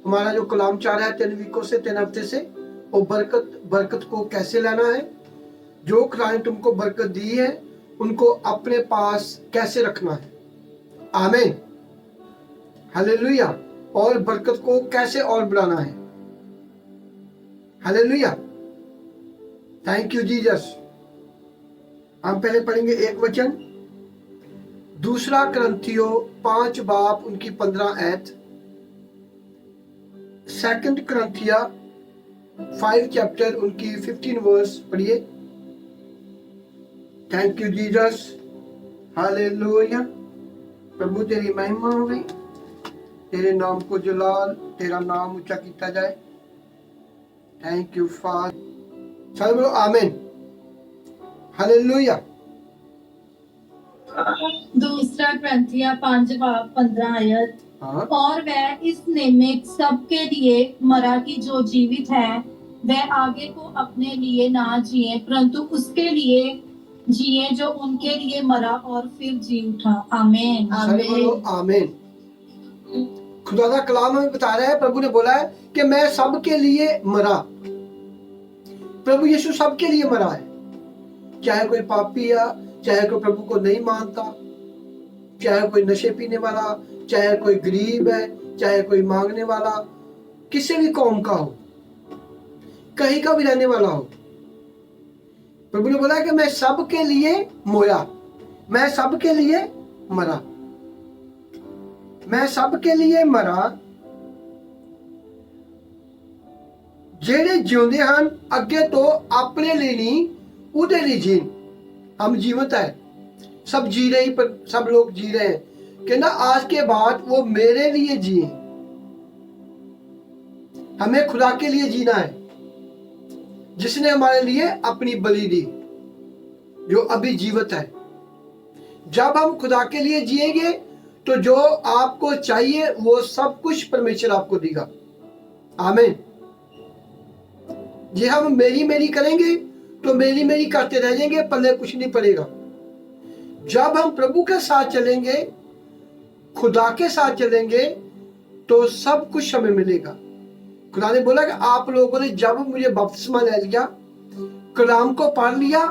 हमारा जो कलाम चाह रहा है 3 वीकों से 3 हफ्ते से, वो बरकत को कैसे लेना है, जो खुदा ने तुमको बरकत दी है उनको अपने पास कैसे रखना है। आमीन, हालेलुया। और बरकत को कैसे और बढ़ाना है। Hallelujah, thank you Jesus. हम पहले पढ़ेंगे एक वचन, 2 कुरिन्थियों 5 बाब उनकी 15 आयत, 2 कुरिन्थिया 5 चैप्टर उनकी 15 वर्स पढ़िए। Thank you Jesus, hallelujah. प्रभु तेरी महिमा हो गई, तेरे नाम को जलाल, तेरा नाम ऊंचा किया जाए। Thank you father. चलो बोलो आमीन, हालेलुया। 2 कुरिन्थियों 5 बाब 15 आयत। हाँ, और वह इस निमित्त सबके लिए मरा कि जो जीवित है वह आगे को अपने लिए ना जिए, परंतु उसके लिए जिए जो उनके लिए मरा और फिर जी उठा। आमीन, सारे बोलो आमीन। खुदा का कलाम हमें बता रहा है, प्रभु ने बोला है कि मैं सबके लिए मरा। प्रभु यीशु सबके लिए मरा है, चाहे कोई पापी है, चाहे कोई प्रभु को नहीं मानता, चाहे कोई नशे पीने वाला, चाहे कोई गरीब है, चाहे कोई मांगने वाला, किसी भी कौम का हो, कहीं का भी रहने वाला हो। प्रभु ने बोला कि मैं सबके लिए मोया, मैं सबके लिए मरा, मैं सबके लिए मरा। जेड़े जिਉਂਦੇ ਹਨ ਅੱਗੇ ਤੋਂ अपने लिए नहीं, उहदे लिए जीन। हम जीवित है, सब जी रहे ही, पर सब लोग जी रहे हैं कि ना आज के बाद वो मेरे लिए जिए। हमें खुदा के लिए जीना है, जिसने हमारे लिए अपनी बलि दी, जो अभी जीवित है। जब हम खुदा के लिए जिएंगे तो जो आपको चाहिए वो सब कुछ परमेश्वर आपको देगा। आमीन। जे हम मेरी मेरी करेंगे तो मेरी मेरी करते रह जाएंगे, पल्ले कुछ नहीं पड़ेगा। जब हम प्रभु के साथ चलेंगे, खुदा के साथ चलेंगे, तो सब कुछ हमें मिलेगा। खुदा ने बोला कि आप लोगों ने जब मुझे बपतिस्मा ले लिया, कलाम को पढ़ लिया,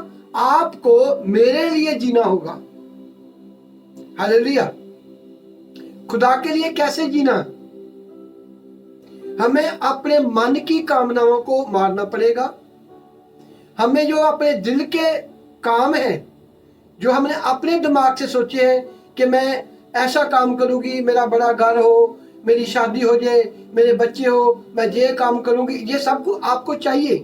आपको मेरे लिए जीना होगा। हालेलुया। खुदा के लिए कैसे जीना? हमें अपने मन की कामनाओं को मारना पड़ेगा। हमें जो अपने दिल के काम है, जो हमने अपने दिमाग से सोचे हैं कि मैं ऐसा काम करूंगी, मेरा बड़ा घर हो, मेरी शादी हो जाए, मेरे बच्चे हो, मैं ये काम करूंगी, ये सब कुछ आपको चाहिए।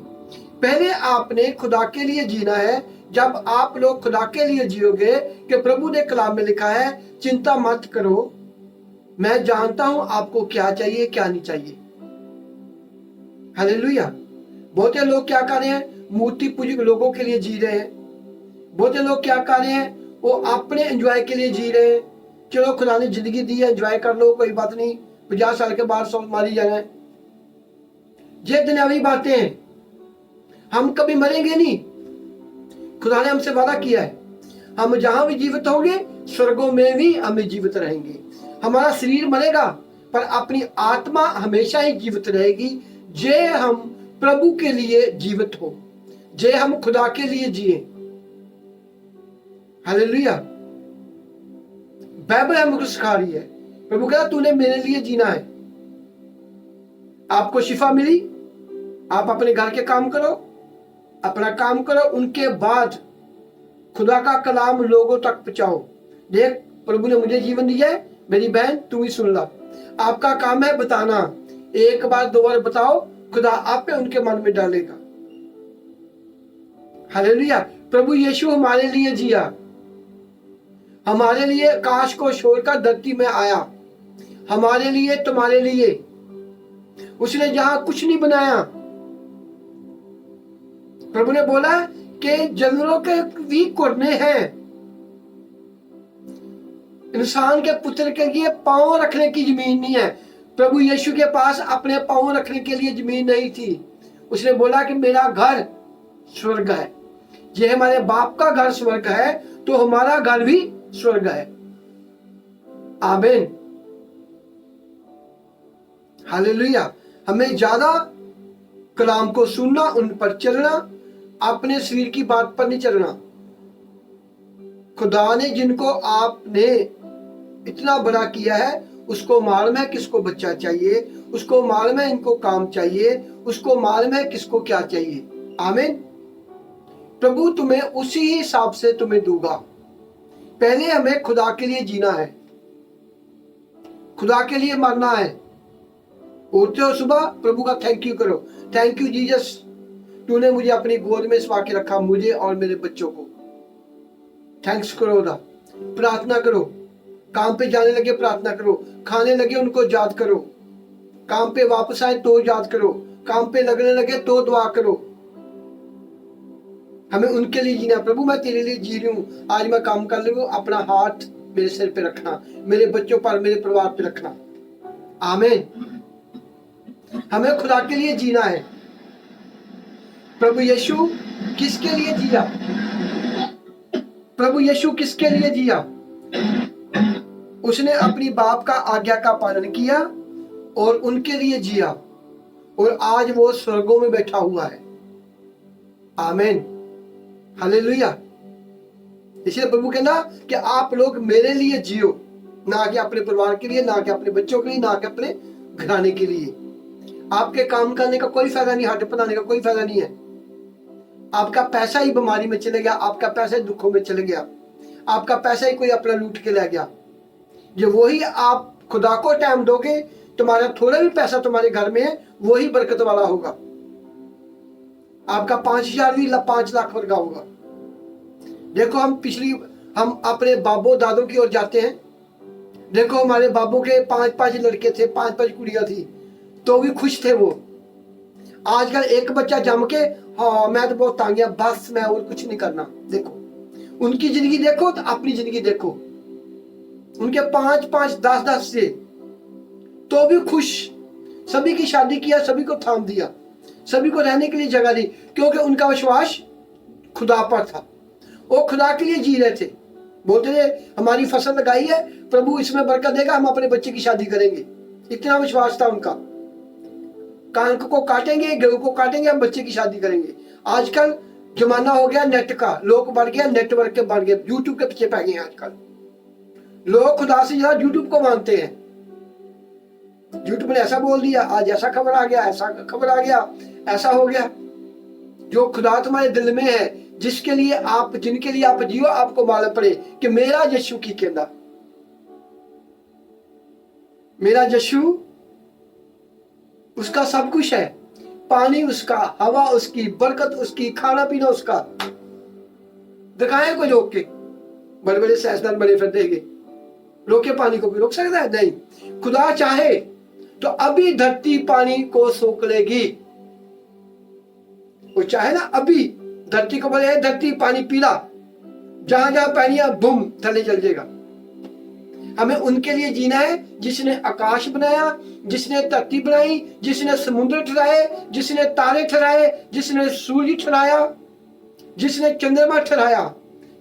पहले आपने खुदा के लिए जीना है। जब आप लोग खुदा के लिए जियोगे, कि प्रभु ने कलाम में लिखा है, चिंता मत करो, मैं जानता हूं आपको क्या चाहिए क्या नहीं चाहिए। हालेलुया। बहुते लोग क्या कर रहे हैं, मूर्ति पूजक लोगों के लिए जी रहे हैं। बहुते लोग क्या कर रहे हैं, वो अपने एंजॉय के लिए जी रहे हैं। चलो खुदा ने जिंदगी दी है, एंजॉय कर लो, कोई बात नहीं, 50 साल के बाद 100 मारी जाना है। ये दुनियावी बातें हैं, हम कभी मरेंगे नहीं। खुदा ने हमसे वादा किया है, हम जहां भी जीवित होंगे, स्वर्गों में भी हम जीवित रहेंगे। हमारा शरीर मरेगा, पर अपनी आत्मा हमेशा ही जीवित रहेगी। जे हम प्रभु के लिए जीवित हो, जे हम खुदा के लिए जिए। हालेलुया। बाइबल हमको सिखा रही है, प्रभु कह रहा तूने मेरे लिए जीना है। आपको शिफा मिली, आप अपने घर के काम करो, अपना काम करो, उनके बाद खुदा का कलाम लोगों तक पहुंचाओ। देख, प्रभु ने मुझे जीवन दिया है, मेरी बहन तू ही सुन ला। आपका काम है बताना, एक बार 2 बार बताओ, खुदा आप पे उनके मन में डालेगा। हालेलुया। प्रभु यीशु हमारे लिए जिया, हमारे लिए काश को छोड़कर धरती में आया, हमारे लिए, तुम्हारे लिए। उसने जहां कुछ नहीं बनाया, प्रभु ने बोला कि जानवरों के भी कुरने हैं, इंसान के पुत्र के लिए पांव रखने की जमीन नहीं है। प्रभु यीशु के पास अपने पांव रखने के लिए जमीन नहीं थी। उसने बोला कि मेरा घर स्वर्ग है। ये हमारे बाप का घर स्वर्ग है, तो हमारा घर भी स्वर्ग है। आमीन, हालेलुया। हमें ज्यादा कलाम को सुनना, उन पर चलना, अपने शरीर की बात पर नहीं चलना। खुदा ने जिनको आपने इतना बड़ा किया है, उसको मालूम है किसको बच्चा चाहिए, उसको मालूम है इनको काम चाहिए, उसको मालूम है किसको क्या चाहिए। आमीन। प्रभु तुम्हें उसी हिसाब से तुम्हें दूंगा। पहले हमें खुदा के लिए जीना है, खुदा के लिए मरना है। उठते हो सुबह, प्रभु का थैंक यू करो। थैंक यू जीसस, तूने मुझे अपनी गोद में सवा के रखा, मुझे और मेरे बच्चों को। थैंक्स करो खुदा। प्रार्थना करो, काम पे जाने लगे प्रार्थना करो, खाने लगे उनको याद करो, काम पे वापस आए तो याद करो, काम पे लगने लगे तो दुआ करो। हमें उनके लिए जीना। प्रभु मैं तेरे लिए जी रही हूँ, आज मैं काम कर रही हूँ, अपना हाथ मेरे सिर पे रखना, मेरे बच्चों पर, मेरे परिवार पे रखना। आमीन। हमें खुदा के लिए जीना है। प्रभु यीशु किसके लिए जिया? प्रभु यीशु किसके लिए जिया? उसने अपनी बाप का आज्ञा का पालन किया और उनके लिए जिया, और आज वो स्वर्गों में बैठा हुआ है। आमीन। हालेलुया। इसलिए प्रभु कहना कि आप लोग मेरे लिए जियो, ना कि अपने परिवार के लिए, ना कि अपने बच्चों के लिए, ना कि अपने घराने के लिए। आपके काम करने का कोई फायदा नहीं, हट बनाने का कोई फायदा नहीं है। आपका पैसा ही बीमारी में चले गया, आपका पैसा ही दुखों में चले गया, आपका पैसा ही कोई अपना लूट के ले गया। जो वही आप खुदा को टाइम दोगे, तुम्हारा थोड़ा भी पैसा तुम्हारे घर में है, वही बरकत वाला होगा। आपका 5,000 भी 5 लाख वर्गा होगा। देखो हम अपने बाबों दादों की ओर जाते हैं। देखो हमारे बाबू के 5-5 लड़के थे, 5-5 कुड़ियां थी, तो भी खुश थे वो। आजकल एक बच्चा जम के, हाँ मैं तो बहुत तंग गया, बस मैं और कुछ नहीं करना। देखो उनकी जिंदगी देखो तो अपनी जिंदगी देखो। उनके 5-5 10-10 से, तो भी खुश। सभी की शादी किया, सभी को थाम दिया, सभी को रहने के लिए जगह दी, क्योंकि उनका विश्वास खुदा पर था। वो खुदा के लिए जी रहे थे। बोलते थे हमारी फसल लगाई है, प्रभु इसमें बरकत देगा, हम अपने बच्चे की शादी करेंगे। इतना विश्वास था उनका। कान को काटेंगे, गेहूं को काटेंगे, हम बच्चे की शादी करेंगे। आजकल जमाना हो गया नेट का, लोग बढ़ गया, नेटवर्क के बढ़ गए, यूट्यूब के पीछे पै गए। आजकल लोग खुदा से ज्यादा यूट्यूब को मानते हैं। यूट्यूब ने ऐसा बोल दिया, आज ऐसा खबर आ गया, ऐसा खबर आ गया, ऐसा हो गया। जो खुदा तुम्हारे दिल में है, जिनके लिए आप जियो, आपको मालूम पड़े कि मेरा यीशु की कहना, मेरा यीशु उसका सब कुछ है। पानी उसका, हवा उसकी, बरकत उसकी, खाना पीना उसका। दिखाए कोई रोक के? बड़े बड़े सियासतदान बड़े फिर देंगे, रोक के पानी को भी रोक सकता है? नहीं। खुदा चाहे तो अभी धरती पानी को सोख लेगी। वो चाहे ना, अभी धरती को बोले धरती पानी पीला, जहां जहां पानिया बुम थले चल जाएगा। हमें उनके लिए जीना है जिसने आकाश बनाया, जिसने धरती बनाई, जिसने समुद्र ठहराए, जिसने तारे ठहराए, जिसने सूर्य ठहराया, जिसने चंद्रमा ठहराया,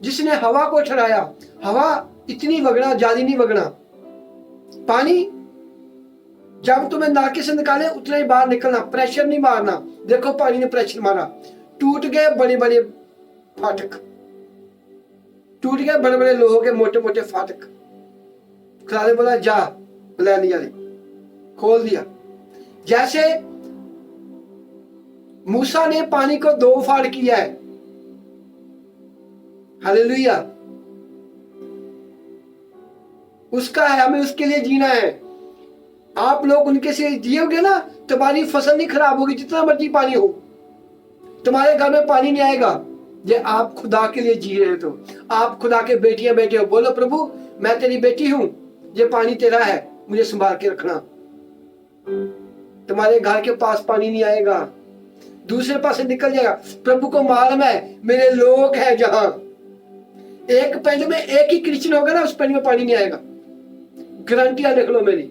जिसने हवा को ठहराया। हवा इतनी वगना, ज्यादा नहीं वगना। पानी जब तुम्हें नाके से निकाले उतना ही बाहर निकलना, प्रेशर नहीं मारना। देखो पानी ने प्रेशर मारा, टूट गए बड़े बड़े फाटक, टूट गए बड़े बड़े लोहों के मोटे मोटे फाटक। खुदा ने बोला जा, बुलाने वाले खोल दिया। जैसे मूसा ने पानी को 2 फाड़ किया है। हालेलुया। उसका है, हमें उसके लिए जीना है। आप लोग उनके से जियोगे ना, तुम्हारी फसल नहीं खराब होगी, जितना मर्जी पानी हो। तुम्हारे घर में पानी नहीं आएगा जे आप खुदा के लिए जी रहे हो। तो आप खुदा के बेटियां बेटे हो, बोलो प्रभु मैं तेरी बेटी हूं, ये पानी तेरा है, मुझे संभाल के रखना। तुम्हारे घर के पास पानी नहीं आएगा, दूसरे पास से निकल जाएगा। प्रभु को मालूम है मेरे लोग हैं जहां। एक पिंड में एक ही क्रिश्चियन होगा ना, उस पिंड में पानी नहीं आएगा। गारंटियां लिख लो मेरी।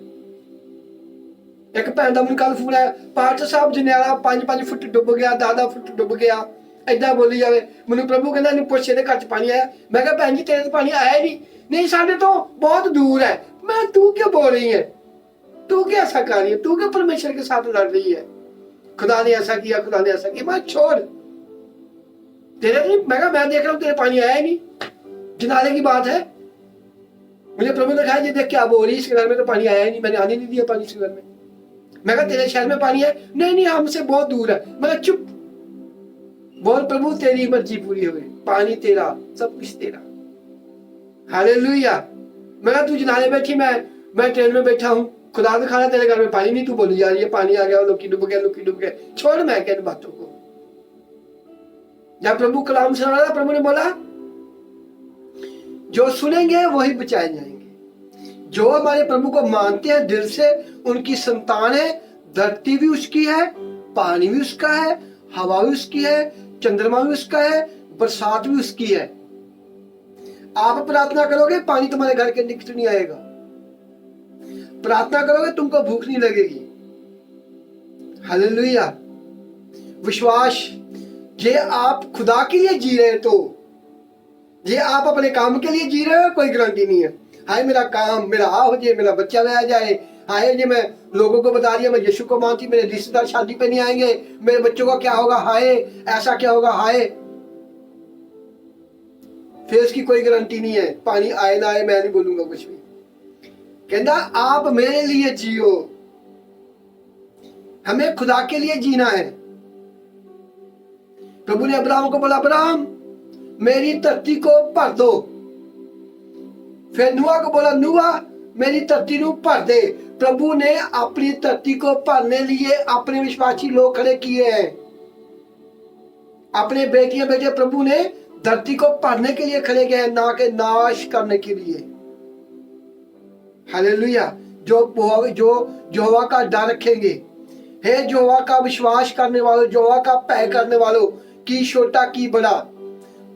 एक भैन का मैं कल फोन आया, पास्टर साहब जनियाला 5-5 फुट डुब गया, 10 फुट डुब गया, ऐदा बोली जावे। मैंने प्रभु कहना नहीं पुछ ਇਹਦੇ घर च पानी आया। मैं कहा भैन जी तेरे तो पानी आया ही नहीं। नहीं साढ़े तो बहुत दूर है। मैं तू क्यों बोल रही है? तू क्या ऐसा कर रही है, तू क्या परमेश्वर के साथ लड़ रही है, खुदा ने ऐसा किया, खुदा ने ऐसा किया। मैं छोड़, तेरे नहीं, मैं देख रहा हूँ तेरे पानी आया ही नहीं, जिनाले की बात है। मुझे प्रभु ने कहा ये देख क्या बोल रही, इस घर में तो पानी आया ही नहीं, मैंने आने नहीं दिया पानी इस घर में। मैं कहा तेरे शहर में पानी है, नहीं नहीं हमसे बहुत दूर है। मैं कहा चुप, बोल प्रभु तेरी मर्जी पूरी हुई, पानी तेरा, सब कुछ तेरा। हालेलुया। मैं कहा तू जिनाले बैठी, मैं ट्रेन में बैठा हूँ, खुदा ने खाना तेरे घर में पानी नहीं, तू बोली जा रही है पानी आ गया, लुकी डूब गया, लुकी डूब गया। छोड़ मैं क्या इन बातों को। जब प्रभु कलाम सुना रहा, प्रभु ने बोला जो सुनेंगे वही बचाए जाएंगे। जो हमारे प्रभु को मानते हैं दिल से, उनकी संतान है। धरती भी उसकी है, पानी भी उसका है, हवा भी उसकी है, चंद्रमा भी उसका है, बरसात भी उसकी है। आप प्रार्थना करोगे पानी तुम्हारे घर के निकट नहीं आएगा। प्रार्थना करोगे तुमको भूख नहीं लगेगी। हालेलुया। विश्वास, ये आप खुदा के लिए जी रहे हो तो, ये आप अपने काम के लिए जी रहे हो, कोई गारंटी नहीं है। हाय मेरा काम, मेरा आ हो जाए, मेरा बच्चा में आ जाए, हाय ये मैं लोगों को बता रही है मैं यीशु को मानती, मेरे रिश्तेदार शादी पे नहीं आएंगे, मेरे बच्चों का क्या होगा, हाय ऐसा क्या होगा, हाय। फिर इसकी कोई गारंटी नहीं है, पानी आए ना आए मैं नहीं बोलूंगा कुछ भी। कहना आप मेरे लिए जियो, हमें खुदा के लिए जीना है। प्रभु ने अब्राहम को बोला अब्राहम मेरी धरती को भर दो। फिर नुआ को बोला नुआ मेरी धरती को भर दे। प्रभु ने अपनी धरती को भरने लिए अपने विश्वासी लोग खड़े किए हैं। अपने बेटियां बेटे प्रभु ने धरती को भरने के लिए खड़े किए हैं, ना कि नाश करने के लिए। हालेलुया। जो यहोवा का डर रखेंगे, हे यहोवा का विश्वास करने वालों, यहोवा का भय करने वालों, की छोटा की बड़ा,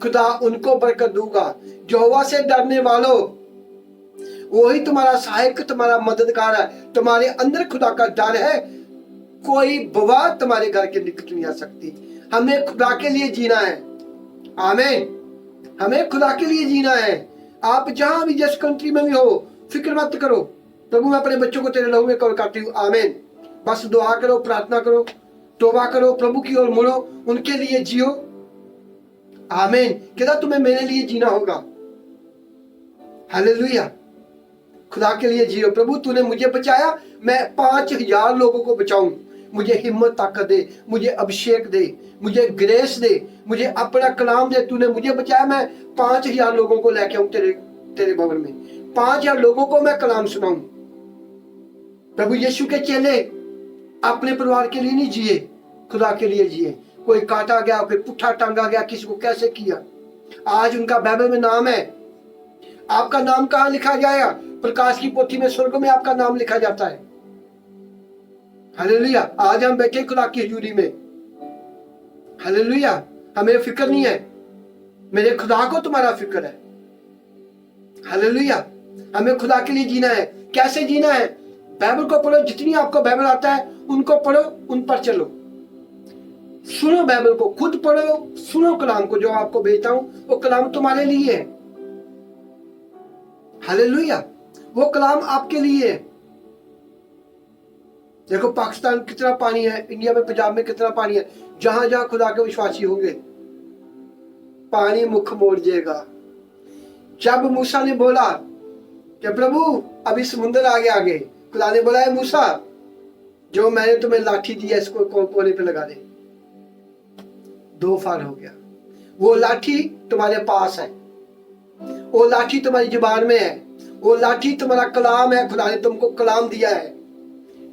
खुदा उनको बरकत दूंगा। यहोवा से डरने वालों, वही तुम्हारा सहायक, तुम्हारा मददगार है। तुम्हारे अंदर खुदा का डर है, कोई बवा तुम्हारे घर के निकट नहीं आ सकती। हमें खुदा के लिए जीना है। आमीन। हमें खुदा के लिए जीना है। आप जहां भी जिस कंट्री में भी हो, फिक्र मत करो। प्रभु मैं अपने बच्चों को तेरे लहू में कवर करती हूँ। आमीन। बस दुआ करो, प्रार्थना करो, तौबा करो, प्रभु की ओर मुड़ो, उनके लिए जियो। आमीन। कहता तुम्हें मेरे लिए जीना होगा। हालेलुया। खुदा के लिए जियो। प्रभु तूने मुझे बचाया, मैं 5000 लोगों को बचाऊं। मुझे हिम्मत ताकत दे, मुझे अभिषेक दे, मुझे ग्रेस दे, मुझे अपना कलाम दे। तूने मुझे बचाया, मैं 5000 लोगों को लेके आऊं तेरे भवन में। 5000 लोगों को मैं कलाम सुनाऊं। प्रभु यीशु के चेले अपने परिवार के लिए नहीं जिए, खुदा के लिए जिए। कोई काटा गया, कोई पुट्ठा टांगा गया, किसी को कैसे किया। आज उनका बाइबल में नाम है। आपका नाम कहाँ लिखा जाएगा? प्रकाश की पोथी में, स्वर्ग में आपका नाम लिखा जाता है। हालेलुया। आज हम बैठे खुदा की हजूरी में। हालेलुया। हमें फिक्र नहीं है, मेरे खुदा को तुम्हारा फिक्र है। हालेलुया। हमें खुदा के लिए जीना है। कैसे जीना है? बाइबल को पढ़ो, जितनी आपको बाइबल आता है उनको पढ़ो, उन पर चलो। सुनो बाइबल को, खुद पढ़ो, सुनो कलाम को। जो आपको भेजता हूं वो कलाम तुम्हारे लिए है। हालेलुया। वो कलाम आपके लिए है। देखो पाकिस्तान कितना पानी है, इंडिया में पंजाब में कितना पानी है। जहां जहां खुदा के विश्वासी होंगे पानी मुख मोड़ जाएगा। जब मूसा ने बोला कि प्रभु अभी समुद्र आगे, खुदा ने बोला है मूसा जो मैंने तुम्हें लाठी दी है इसको कोने पे लगा दे। 2 फार हो गया। वो लाठी तुम्हारे पास है, वो लाठी तुम्हारी जुबान में है, वो लाठी तुम्हारा कलाम है। खुदा ने तुमको कलाम दिया है,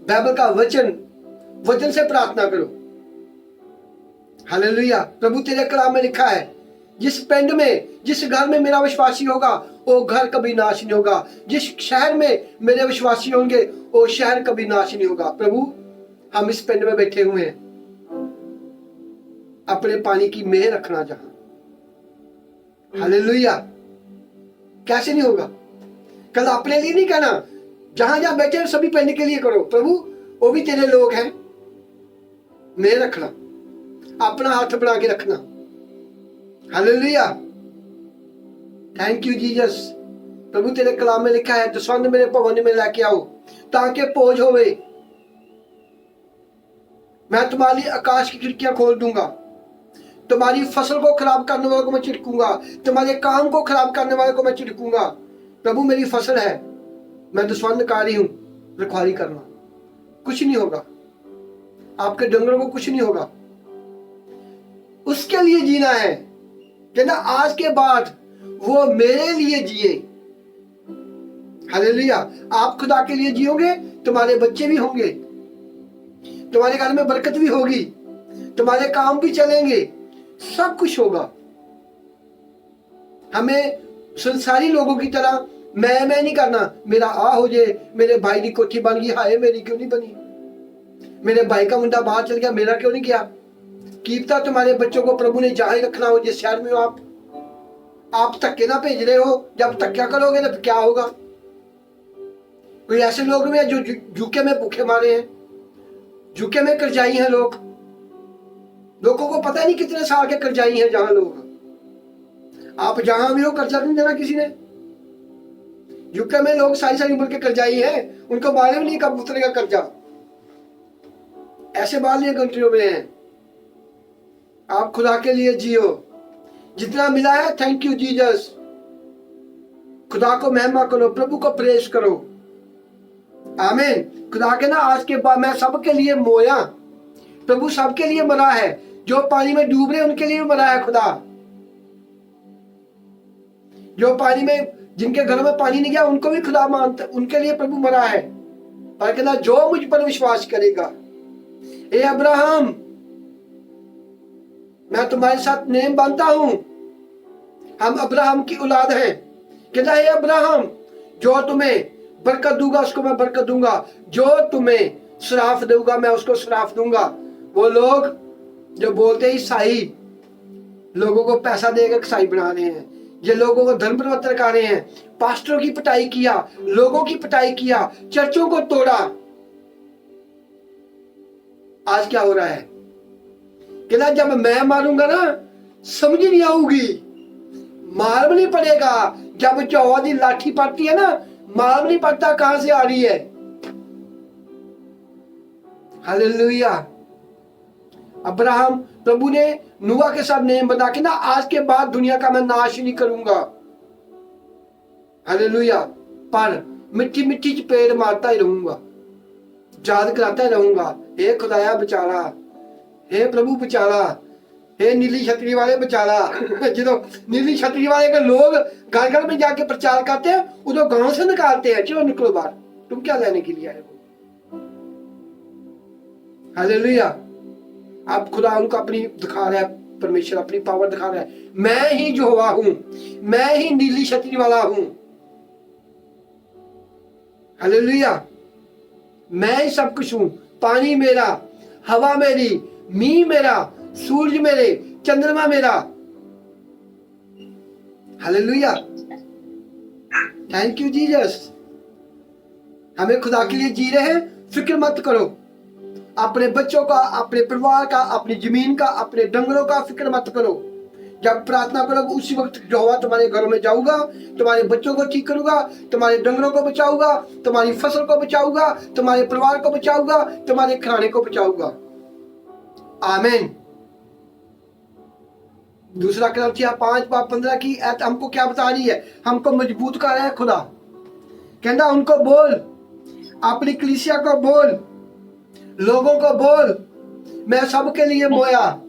बाइबल का वचन से प्रार्थना करो। हालेलुया। प्रभु तेरे कलाम में लिखा है जिस पिंड में, जिस घर में मेरा विश्वासी होगा वो घर कभी नाश नहीं होगा। जिस शहर में मेरे विश्वासी होंगे वो शहर कभी नाश नहीं होगा। प्रभु हम इस पिंड में बैठे हुए हैं, अपने पानी की मेहर रखना जहां। हालेलुया। कैसे नहीं होगा? कल अपने लिए नहीं कहना, जहां जहां बैठे हैं सभी पिंड के लिए करो। प्रभु वो भी तेरे लोग हैं, मेहर रखना, अपना हाथ बना के रखना। हालेलुया। Thank you Jesus. प्रभु तेरे कलाम में लिखा है दसवंध मेरे भवन में लेके आओ। ताकि पहुंच होवे। मैं तुम्हारी आकाश की खिड़कियां खोल दूंगा, तुम्हारी फसल को खराब करने वालों को मैं चिढ़कूंगा, तुम्हारे काम को खराब करने वालों को मैं चिढ़कूंगा। प्रभु मेरी फसल है, मैं दुश्मनकारी हूं, रखवाली करना। कुछ नहीं होगा, आपके डंगरों को कुछ नहीं होगा। उसके लिए जीना है, कहना आज के बाद वो मेरे लिए जिए। हालेलुया। आप खुदा के लिए जियोगे, तुम्हारे बच्चे भी होंगे, तुम्हारे घर में बरकत भी होगी, तुम्हारे काम भी चलेंगे, सब कुछ होगा। हमें संसारी लोगों की तरह मैं नहीं करना, मेरा आ हो जाए, मेरे भाई की कोठी बन गई, हाय मेरी क्यों नहीं बनी, मेरे भाई का मुंडा बाहर चल गया, मेरा क्यों नहीं गया। कीमता तुम्हारे बच्चों को प्रभु ने जहां ही रखना हो, जिस शहर में हो आप धक्के ना भेज रहे हो। जब धक्का करोगे तो क्या होगा। कोई ऐसे लोग भी हैं जो यूके में भूखे मारे हैं, यूके में कर्जाई हैं लोग, लोगों को पता नहीं कितने साल के कर्जाई हैं जहां लोग। आप जहां भी हो कर्जा नहीं देना किसी ने। यूके में लोग सारी सारी उम्र के कर्जाई हैं, उनको मालूम नहीं कब उतरेगा कर्जा। ऐसे बाहर कंट्रियों में हैं। आप खुदा के लिए जियो, जितना मिला है थैंक यू जीसस। खुदा को महिमा करो, प्रभु को प्रेज करो। आमीन। खुदा के ना आज के बाद मैं सबके लिए मोया, प्रभु सबके लिए मरा है। जो पानी में डूब रहे उनके लिए मरा है खुदा। जो पानी में, जिनके घरों में पानी नहीं गया उनको भी खुदा मानता, उनके लिए प्रभु मरा है। पर कहना जो मुझ पर विश्वास करेगा, ए अब्राहम मैं तुम्हारे साथ नेम बांधता हूं, हम अब्राहम की औलाद हैं। कहना हे अब्राहम जो तुम्हें बरकत दूंगा उसको मैं बरकत दूंगा, जो तुम्हें श्राप दूंगा मैं उसको श्राप दूंगा। वो लोग जो बोलते हैं ईसाई, लोगों को पैसा देकर ईसाई बना रहे हैं, ये लोगों को धर्म परिवर्तन कर रहे हैं, पास्टरों की पिटाई किया, लोगों की पिटाई किया, चर्चों को तोड़ा। आज क्या हो रहा है, कहना जब मैं मारूंगा ना समझ नहीं आऊगी, मालूम नहीं पड़ेगा। जब चौवा की लाठी पड़ती है ना, मालूम नहीं पड़ता कहां से आ रही है। हालेलुया। अब्राहम, प्रभु ने नूह के साथ नेम बना के ना आज के बाद दुनिया का मैं नाश नहीं करूंगा। हालेलुया। पर मिट्टी मिट्टी च पेड़ मारता ही रहूंगा, याद कराता ही रहूंगा, हे खुदाया बचाला, हे प्रभु बचाला, हे नीली छतरी वाले बचाला। जो नीली छतरी वाले के लोग घर घर में जाके प्रचार करते हैं, उधर गांव से निकालते हैं, चलो निकलो बाहर, तुम क्या लेने के लिए आए हो। हालेलुया। अब खुदा उनको अपनी दिखा रहा है, परमेश्वर अपनी पावर दिखा रहा है। मैं ही यहोवा हूं, मैं ही नीली छतरी वाला हूं। हालेलुया। मैं ही सब कुछ हूं। पानी मेरा, हवा मेरी, मींह मेरा, सूरज मेरे, चंद्रमा मेरा। हालेलुया। Thank you Jesus. हमें खुदा के लिए जी रहे हैं, फिक्र मत करो। अपने बच्चों का, अपने परिवार का, अपनी जमीन का, अपने डंगरों का फिक्र मत करो। जब प्रार्थना करोगे उसी वक्त यहोवा तुम्हारे घरों में जाऊंगा, तुम्हारे बच्चों को ठीक करूंगा, तुम्हारे डंगरों को बचाऊंगा, तुम्हारी फसल को बचाऊंगा, तुम्हारे परिवार को बचाऊंगा, तुम्हारे खाने को बचाऊंगा। आमीन। दूसरा कुरिन्थियों 5:15 की ऐत हमको क्या बता रही है, हमको मजबूत कर रहा है खुदा। कहना उनको बोल, अपनी कलीसिया को बोल, लोगों को बोल, मैं सबके लिए मोया।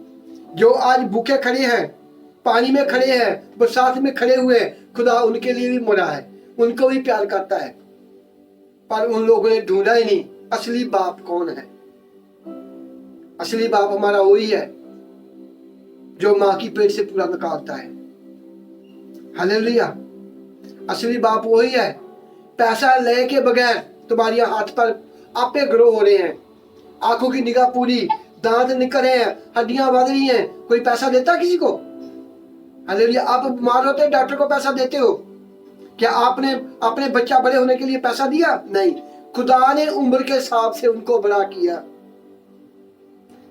जो आज भूखे खड़े हैं, पानी में खड़े हैं, बरसात में खड़े हुए हैं, खुदा उनके लिए भी मोया है, उनको भी प्यार करता है। पर उन लोगों ने ढूंढा ही नहीं असली बाप कौन है। असली बाप हमारा वही है जो मां की पेट से पूरा निकालता है। हालेलुया। असली बाप वही है। पैसा लेके बगैर तुम्हारी हाथ पर आपे ग्रो हो रहे हैं, आंखों की निगाह पूरी, दांत निकल रहे हैं, हड्डियां बढ़ रही हैं, कोई पैसा देता किसी को। हालेलुया। आप बीमार होते डॉक्टर को पैसा देते हो क्या? आपने अपने बच्चा बड़े होने के लिए पैसा दिया? नहीं। खुदा ने उम्र के हिसाब से उनको बड़ा किया।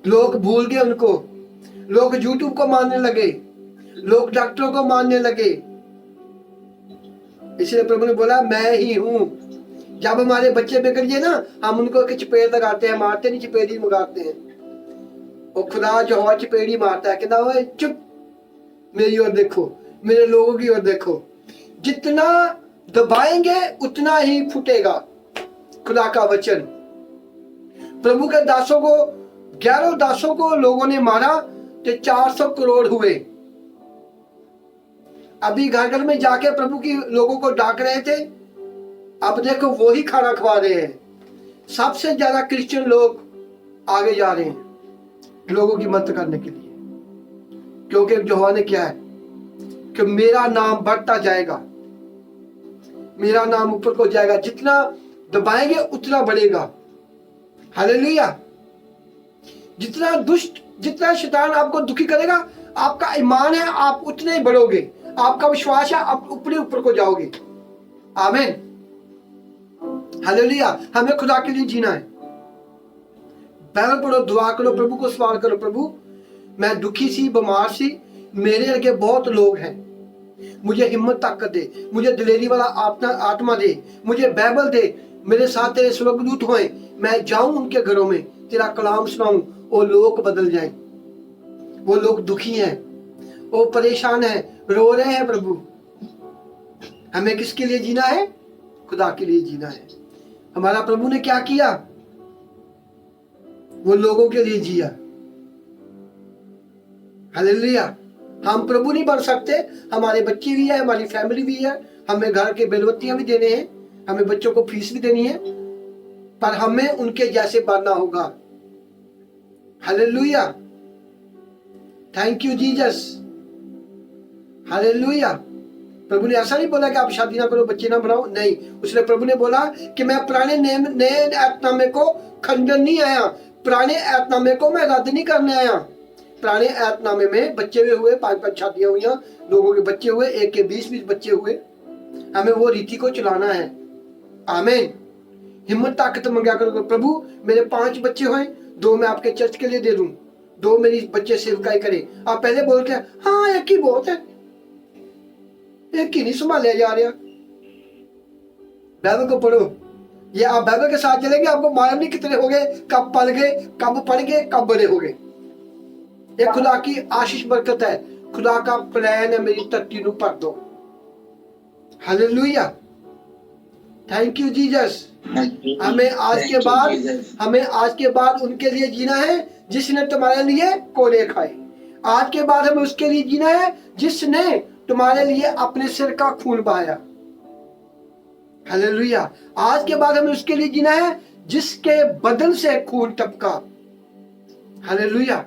लोग भूल गए उनको, लोग यूट्यूब को मानने लगे, लोग डॉक्टरों को मानने लगे। इसलिए प्रभु ने बोला मैं ही हूं, जब हमारे बच्चे बिगड़ जाए ना, हम उनको एक चपेट लगाते हैं, मारते नहीं, चपेड़ी मंगाते हैं। और खुदा जो है चपेड़ी मारता है, कहता है चुप, मेरी ओर देखो, मेरे लोगों की ओर देखो। जितना दबाएंगे उतना ही फूटेगा खुदा का वचन। प्रभु के दासों को, 11 दासों को लोगों ने मारा तो 400 करोड़ हुए। अभी घर घर में जाके प्रभु की लोगों को डांट रहे थे, अब देखो वो ही खाना खवा रहे हैं। सबसे ज्यादा क्रिश्चियन लोग आगे जा रहे हैं लोगों की मदद करने के लिए, क्योंकि यहोवा ने क्या है कि मेरा नाम बढ़ता जाएगा, मेरा नाम ऊपर को जाएगा। जितना दबाएंगे उतना बढ़ेगा। हालेलुया। जितना दुष्ट, जितना शैतान आपको दुखी करेगा, आपका ईमान है, आप उतने बढ़ोगे। आपका विश्वास है, आप ऊपर को जाओगे। आमीन। हालेलुया। हमें खुदा के लिए जीना है। बाइबल पढ़ो, दुआ करो, प्रभु को सवाल करो, प्रभु मैं दुखी सी, बीमार सी, मेरे आगे बहुत लोग हैं, मुझे हिम्मत ताकत दे, मुझे दिलेरी वाला आत्मा दे, मुझे बाइबल दे, मेरे साथ तेरे स्वर्गदूत होए, मैं जाऊं उनके घरों में, तेरा कलाम सुनाऊं, वो लोग बदल जाएं। वो लोग दुखी हैं, वो परेशान हैं, रो रहे हैं। प्रभु हमें किसके लिए जीना है? खुदा के लिए जीना है। हमारा प्रभु ने क्या किया? वो लोगों के लिए जिया। हालेलुया। हम प्रभु नहीं बन सकते, हमारे बच्चे भी है, हमारी फैमिली भी है, हमें घर के बेलबत्तियां भी देने हैं, हमें बच्चों को फीस भी देनी है, पर हमें उनके जैसे बनना होगा। Hallelujah. Thank you Jesus. Hallelujah. प्रभु ने ऐसा नहीं बोला कि आप शादी ना करो, बच्चे ना बनाओ, नहीं। उसने प्रभु ने बोला कि मैं पुराने नए ऐतनामे को खंडन नहीं आया, पुराने ऐतनामे को मैं रद्द नहीं करने आया। पुराने ऐतनामे में बच्चे भी हुए, 5-5 शादियां हुई, लोगों के बच्चे हुए, एक के 20-20 बच्चे हुए। हमें वो रीति को चलाना है। आमीन। हिम्मत ताकत मंगा करो, प्रभु मेरे 5 बच्चे हुए, 2 मैं आपके चर्च के लिए दे दूं, 2 मेरी बच्चे सेवकाई करें। आप पहले बोलते हैं हाँ एक ही बहुत है, एक ही नहीं संभाला जा रहा। बाइबल को पढ़ो, ये आप बाइबल के साथ चलेंगे, आपको मालूम नहीं कितने हो गए, कब पढ़ गए, कब बड़े हो गए। ये खुदा की आशीष बरकत है, खुदा का प्लान है, मेरी धरती को भर दो। हालेलुया। Thank you Jesus. हमें आज के बाद उनके लिए जीना है जिसने तुम्हारे लिए कोड़े खाए। आज के बाद हमें उसके लिए जीना है जिसने तुम्हारे लिए अपने सिर का खून बहाया। हालेलुया। आज के बाद हमें उसके लिए जीना है जिसके बदन से खून टपका। हालेलुया।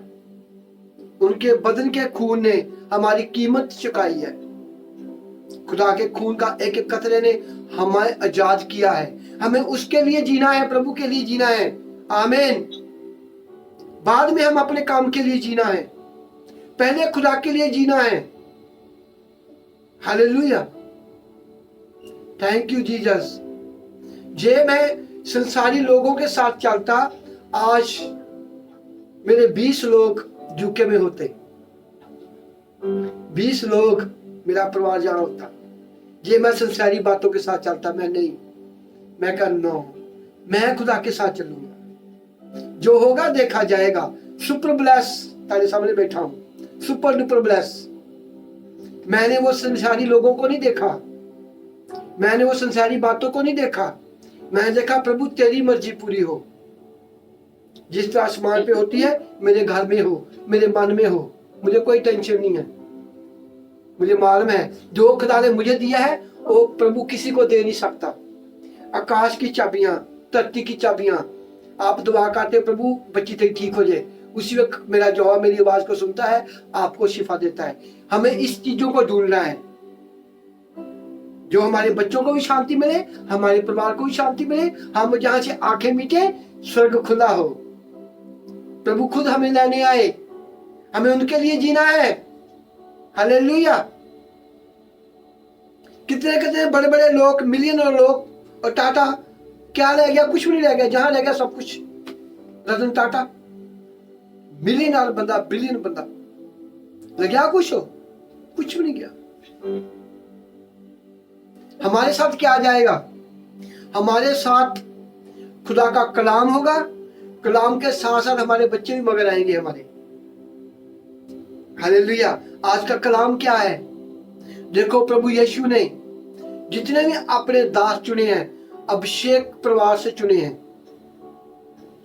उनके बदन के खून ने हमारी कीमत चुकाई है। खुदा के खून का एक एक कतरे ने हमें आजाद किया है। हमें उसके लिए जीना है, प्रभु के लिए जीना है। आमीन। बाद में हम अपने काम के लिए जीना है, पहले खुदा के लिए जीना है। हालेलुया। Thank you Jesus. जे मैं संसारी लोगों के साथ चलता, आज मेरे 20 लोग यूके में होते, 20 लोग मेरा परिवार जाना होता। जे मैं संसारी बातों के साथ चलता, मैं नहीं, मैं कहना मैं खुदा के साथ चलूंगा। जो होगा देखा जाएगा। सुपर ब्लेस तेरे सामने बैठा हूं, सुपर डुपर ब्लेस। मैंने वो संसारी लोगों को नहीं देखा, मैंने वो संसारी बातों को नहीं देखा। मैंने देखा प्रभु तेरी मर्जी पूरी हो, जिस तरह आसमान पे होती है मेरे घर में हो, मेरे मन में हो। मुझे कोई टेंशन नहीं है। मुझे मालूम है जो खुदा ने मुझे दिया है वो प्रभु किसी को दे नहीं सकता। आकाश की चाबियां, धरती की चाबियां। आप दुआ करते प्रभु बच्ची तेरी ठीक हो जाए, उसी वक्त मेरा जवाब मेरी आवाज को सुनता है, आपको शिफा देता है। हमें इस चीजों को ढूंढना है जो हमारे बच्चों को भी शांति मिले, हमारे परिवार को भी शांति मिले। हम जहां से आंखें मीटे, स्वर्ग खुला हो, प्रभु खुद हमें लेने आए, हमें उनके लिए जीना है। हालेलुया। कितने कितने बड़े बड़े लोग, मिलियनर लोग, और टाटा क्या रह गया? कुछ भी नहीं रह गया। जहां रह गया सब कुछ। रतन टाटा मिलियनर बंदा, बिलियन बंदा, लग गया कुछ हो? कुछ भी नहीं गया। हमारे साथ क्या आ जाएगा? हमारे साथ खुदा का कलाम होगा, कलाम के साथ साथ हमारे बच्चे भी मगर आएंगे हमारे। हालेलुया। आज का कलाम क्या है? देखो, प्रभु यीशु ने जितने भी अपने दास चुने हैं, अभिषेक परिवार से चुने हैं।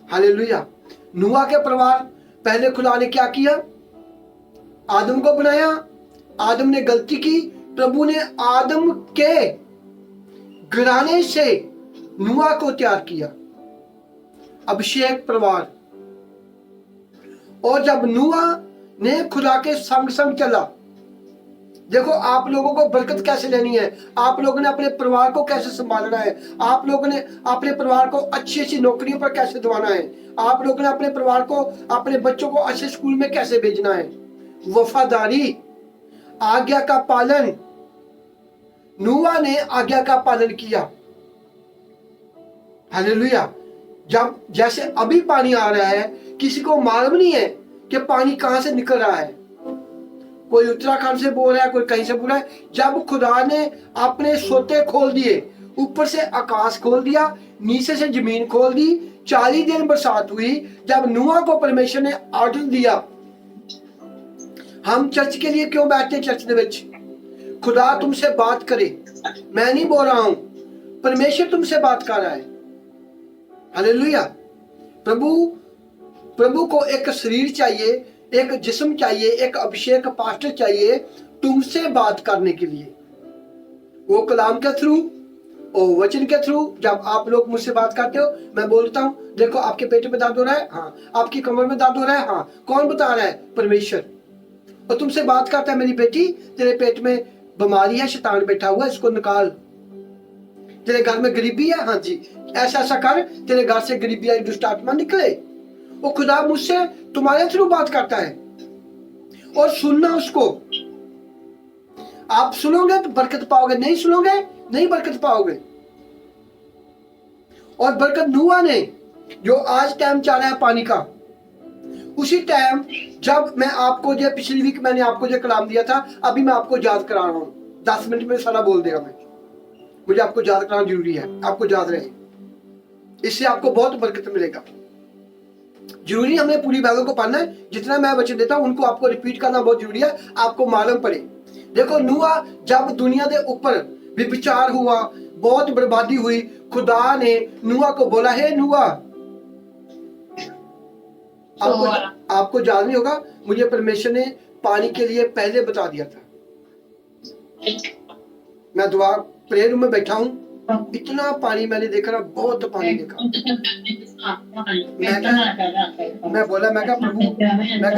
हालेलुया। नूह के परिवार, पहले खुदा ने क्या किया? आदम को बनाया, आदम ने गलती की, प्रभु ने आदम के घराने से नूह को तैयार किया, अभिषेक परिवार। और जब नूह ने खुदा के संग संग चला, देखो आप लोगों को बरकत कैसे लेनी है, आप लोगों ने अपने परिवार को कैसे संभालना है, आप लोगों ने अपने परिवार को अच्छी अच्छी नौकरियों पर कैसे दिवाना है, आप लोगों ने अपने परिवार को, अपने बच्चों को अच्छे स्कूल में कैसे भेजना है। वफादारी, आज्ञा का पालन। नूह ने आज्ञा का पालन किया। हालेलुया। जब जैसे अभी पानी आ रहा है, किसी को मालूम नहीं है कि पानी कहां से निकल रहा है, कोई उत्तराखंड से बोल रहा है, कोई कहीं से बोल रहा है। जब खुदा ने अपने सोते खोल दिए, ऊपर से आकाश खोल दिया, नीचे से जमीन खोल दी, 40 दिन बरसात हुई। जब नूह को परमेश्वर ने ऑर्डर दिया, हम चर्च के लिए क्यों बैठते हैं? चर्च में खुदा तुमसे बात करे, मैं नहीं बोल रहा हूं, परमेश्वर तुमसे बात कर रहा है। हालेलुया। प्रभु को एक शरीर चाहिए, एक जिस्म चाहिए, एक अभिषेक पास्टर चाहिए तुमसे बात करने के लिए। वो कलाम के थ्रू और वचन के थ्रू। जब आप लोग मुझसे बात करते हो, मैं बोलता हूं, देखो आपके पेट में दर्द हो रहा है, हाँ। आपकी कमर में दर्द हो रहा है, हाँ। कौन बता रहा है? परमेश्वर। और तुमसे बात करता है, मेरी बेटी तेरे पेट में बीमारी है, शैतान बैठा हुआ है, इसको निकाल। तेरे घर में गरीबी है, हाँ जी, ऐसा ऐसा कर, तेरे घर से गरीबी आई दुष्ट आत्मा निकले। वो खुदा मुझसे तुम्हारे थ्रू बात करता है, और सुनना उसको। आप सुनोगे तो बरकत पाओगे, नहीं सुनोगे नहीं बरकत पाओगे। और बरकत नूह ने, जो आज टाइम चल रहा है पानी का, उसी टाइम जब मैं आपको जो पिछली वीक मैंने आपको जो कलाम दिया था, अभी मैं आपको याद करा रहा हूं। 10 मिनट में सारा बोल देगा मैं, मुझे आपको याद कराना जरूरी है, आपको याद रहे, इससे आपको बहुत बरकत मिलेगा। जरूरी हमें पूरी बाइबल को पढ़ना है, जितना मैं वचन देता हूं उनको आपको रिपीट करना बहुत जरूरी है, आपको मालूम पड़े। देखो, नूह जब दुनिया के ऊपर विचार हुआ, बहुत बर्बादी हुई, खुदा ने नूह को बोला, हे नूह, आपको याद नहीं होगा, मुझे परमेश्वर ने पानी के लिए पहले बता दिया था। मैं दुआ प्रेयर रूम में बैठा हूँ, इतना पानी मैंने देखा ना, बहुत पानी देखा। मैं बोला, मैं कहा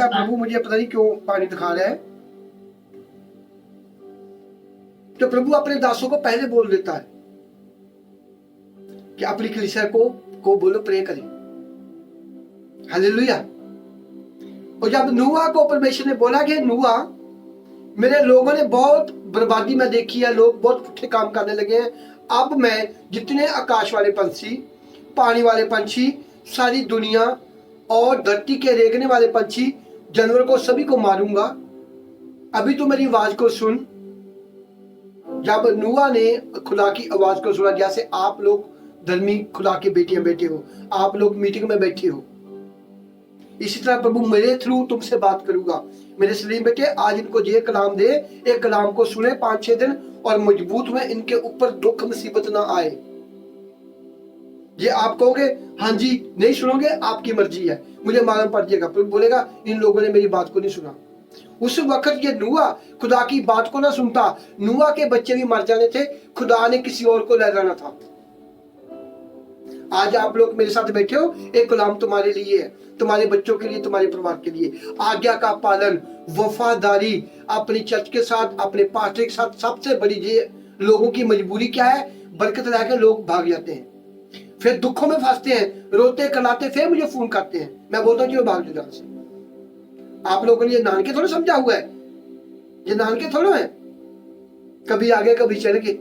प्रभु मुझे पता नहीं क्यों पानी दिखा रहा है। तो प्रभु अपने दासों को पहले बोल देता है कि अपनी कलीसिया को बोलो प्रे करें। हालेलुया। और जब नूह को परमेश्वर ने बोला कि नूह, मेरे लोगों ने बहुत बर्बादी में देखी है, लोग बहुत पुट्ठे काम करने लगे हैं, अब मैं जितने आकाश वाले पंछी, पानी वाले पंछी, सारी दुनिया और धरती के रेंगने वाले पंछी, जानवर को, सभी को मारूंगा। अभी तो मेरी आवाज को सुन। जब नूह ने खुदा की आवाज को सुना, जैसे आप लोग धर्मी खुदा के बेटियां बेटे हो, आप लोग मीटिंग में बैठे हो, इसी तरह प्रभु मेरे थ्रू तुमसे बात करूंगा। मेरे सलीम बेटे, आज इनको ये कलाम दे, एक कलाम को सुने 5-6 दिन और मजबूत हुए, इनके ऊपर दुख मुसीबत ना आए। ये आप कहोगे हाँ जी, नहीं सुनोगे आपकी मर्जी है, मुझे मालूम पड़ जाएगा। प्रभु बोलेगा इन लोगों ने मेरी बात को नहीं सुना। उस वक्त ये नूह खुदा की बात को ना सुनता, नूह के बच्चे भी मर जाने थे, खुदा ने किसी और को ले जाना था। आज आप लोग मेरे साथ बैठे हो, एक कलाम तुम्हारे लिए है, तुम्हारे बच्चों के लिए, तुम्हारे परिवार के लिए। आज्ञा का पालन, वफादारी, अपनी चर्च के साथ, अपने पास्टर के साथ। सबसे बड़ी ये लोगों की मजबूरी क्या है? बरकत लाके लोग भाग जाते हैं, फिर दुखों में फंसते हैं, रोते कलाते, फिर मुझे फोन करते हैं, मैं बोलता हूँ भाग जाओ यहाँ से। आप लोगों ने ये नान के थोड़ा समझा हुआ है, ये नान के थोड़ा है, कभी आगे कभी चल के।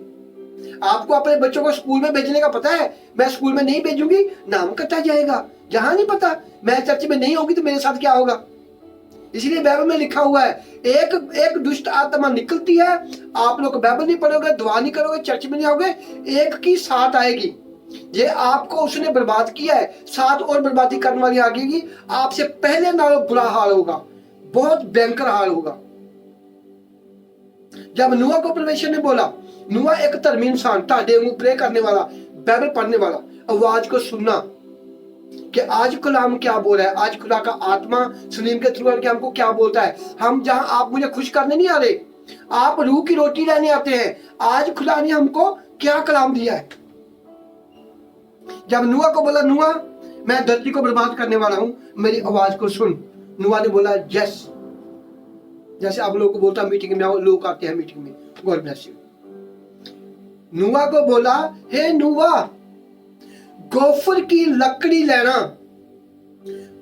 आपको अपने बच्चों को स्कूल में भेजने का पता है, मैं स्कूल में नहीं भेजूंगी, नाम कटा जाएगा। जहां नहीं पता, मैं चर्च में नहीं होगी तो मेरे साथ क्या होगा। इसलिए बाइबल में लिखा हुआ है, एक दुष्ट आत्मा निकलती है, आप लोग बाइबल नहीं पढ़ोगे, दुआ नहीं करोगे, चर्च में नहीं आओगे, एक की साथ आएगी। ये आपको उसने बर्बाद किया है, साथ और बर्बादी करने वाली आगेगी, आपसे पहले नालों बुरा हाल होगा, बहुत भयंकर हाल होगा। जब नूह को परमेश्वर ने बोला, नूह एक धर्मी इंसान था, प्रे करने वाला, बाइबल पढ़ने वाला, आवाज को सुनना कि आज कलाम क्या बोल रहा है, आज खुदा का आत्मा सलीम के थ्रू के हमको क्या बोलता है। हम जहां आप मुझे खुश करने नहीं आ रहे, आप रूह की रोटी लेने आते हैं, आज खुदा ने हमको क्या कलाम दिया है। जब नूह को बोला, नूह मैं धरती को बर्बाद करने वाला हूं, मेरी आवाज को सुन। नूह ने बोला यस, जैसे आप लोगों को बोलता मीटिंग में आओ, लोग आते हैं मीटिंग में, गॉड ब्लेस यू। नूह को बोला, हे नूह गोफर की लकड़ी लेना,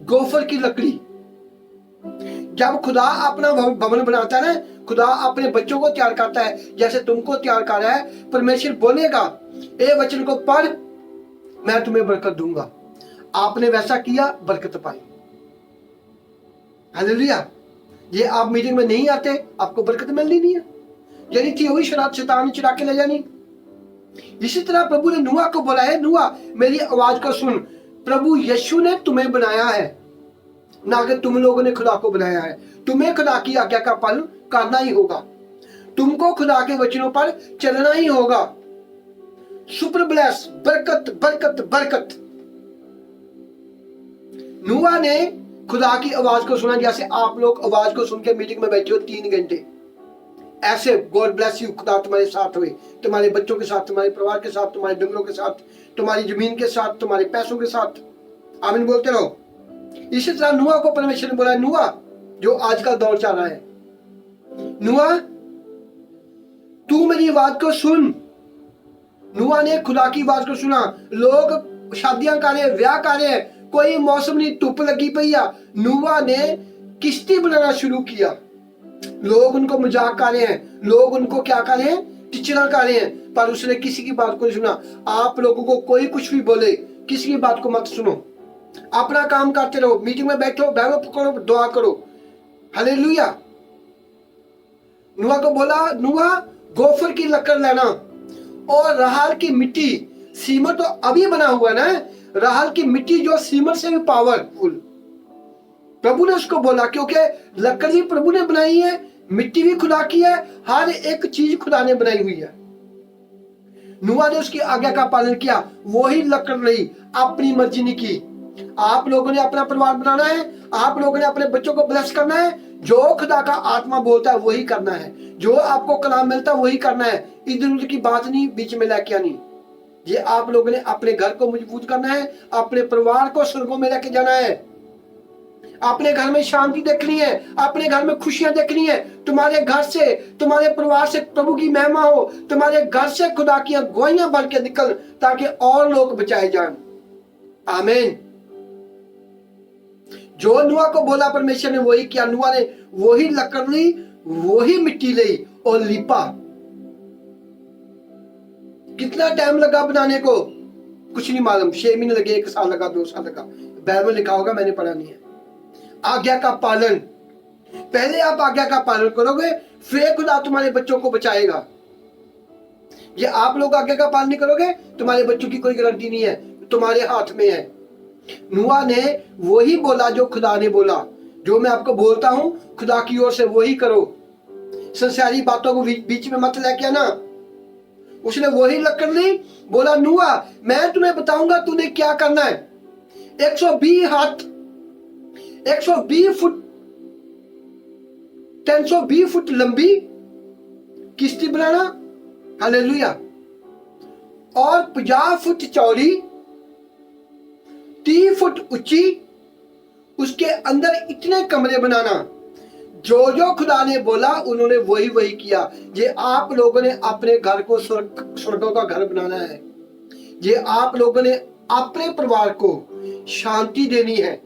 गोफर की लकड़ी। जब खुदा अपना भवन बनाता है ना, खुदा अपने बच्चों को तैयार करता है, जैसे तुमको तैयार कर रहा है, परमेश्वर बोलेगा ए वचन को पढ़, मैं तुम्हें बरकत दूंगा। आपने वैसा किया, बरकत पाई। हालेलुया। ये आप मीटिंग में नहीं आते, आपको बरकत मिलनी नहीं है, यदि थी हुई शराब शैतान ने चुरा के ले जानी। इसी तरह प्रभु ने नूह को बोला है, नूह मेरी आवाज को सुन, प्रभु यीशु ने तुम्हें बनाया है, ना कि तुम लोगों ने खुदा को बनाया है। तुम्हें खुदा की आज्ञा का पालन करना ही होगा, तुमको खुदा के वचनों पर चलना ही होगा। सुपर ब्लेस, बरकत बरकत बरकत। नूह ने खुदा की आवाज को सुना, जैसे आप लोग आवाज को सुन के मीटिंग में बैठे हो 3 घंटे, ऐसे गॉड ब्लेस यू, खुदा तुम्हारे साथ हुए, तुम्हारे बच्चों के साथ, तुम्हारे परिवार के साथ, तुम्हारे डंगरों के साथ, तुम्हारी जमीन के साथ, तुम्हारे पैसों के साथ। आमीन बोलते रहो। इसी तरह नूह को परमेश्वर ने बोला, नूह जो आजकल दौर चल रहा है, नूह तू मेरी आवाज को सुन। नूह ने खुदा की आवाज को सुना। लोग शादियां कर रहे, ब्याह कर रहे, कोई मौसम नहीं, धूप लगी पई है, नूह ने किश्ती बनाना शुरू किया। लोग उनको मजाक कर रहे हैं, लोग उनको क्या कर रहे हैं, टिचरा कर रहे हैं, पर उसने किसी की बात को नहीं सुना। आप लोगों को कोई कुछ भी बोले, किसी की बात को मत सुनो, अपना काम करते रहो, मीटिंग में बैठो, बाइबल पकड़ो, दुआ करो। हालेलुया। नूह को बोला, नूह गोफर की लकड़ लेना और राहल की मिट्टी, सीमेंट तो अभी बना हुआ है ना, राहल की मिट्टी जो सीमेंट से भी पावरफुल। प्रभु ने उसको बोला, क्योंकि लकड़ी प्रभु ने बनाई है, मिट्टी भी खुदा की है, हर एक चीज खुदा ने बनाई हुई है। नूह ने उसकी आज्ञा का पालन किया, वही लकड़ ली, अपनी मर्जी नहीं की। आप लोगों ने अपना परिवार बनाना है, आप लोगों ने अपने बच्चों को ब्लेस करना है, जो खुदा का आत्मा बोलता है वही करना है, जो आपको कलाम मिलता है वही करना है, इधर उधर की बात नहीं बीच में लेके आनी। ये आप लोगों ने अपने घर को मजबूत करना है, अपने परिवार को स्वर्गों में लेके जाना है, अपने घर में शांति देखनी है, अपने घर में खुशियां देखनी है। तुम्हारे घर से, तुम्हारे परिवार से प्रभु की महिमा हो, तुम्हारे घर से खुदा की गवाहियां बन के निकल, ताकि और लोग बचाए जाएं। आमीन। जो नूह को बोला परमेश्वर ने वही किया। नूह ने वही लकड़ ली, वही मिट्टी ली और लिपा। कितना टाइम लगा बनाने को कुछ नहीं मालूम, 6 महीने लगे, 1 साल लगा, 2 साल लगा, बाइबल लिखा होगा, मैंने पढ़ा नहीं है। आज्ञा का पालन, पहले आप आज्ञा का पालन करोगे, फिर खुदा तुम्हारे बच्चों को बचाएगा। ये आप लोग आज्ञा का पालन नहीं करोगे, तुम्हारे बच्चों की कोई गारंटी नहीं है, तुम्हारे हाथ में है। नूह ने वही बोला जो खुदा ने बोला, जो मैं आपको बोलता हूं खुदा की ओर से वही करो, संसारी बातों को बीच में मत लेके आना। उसने वही लकड़ ली, बोला नूह मैं तुम्हें बताऊंगा तूने क्या करना है। 120 हाथ, 120 फुट, 320 फुट लंबी किश्ती बनाना, हालेलुया, और 50 फुट चौड़ी, 30 फुट ऊंची, उसके अंदर इतने कमरे बनाना। जो जो खुदा ने बोला उन्होंने वही वही किया। ये आप लोगों ने अपने घर को स्वर्गों का घर बनाना है। ये आप लोगों ने अपने परिवार को शांति देनी है।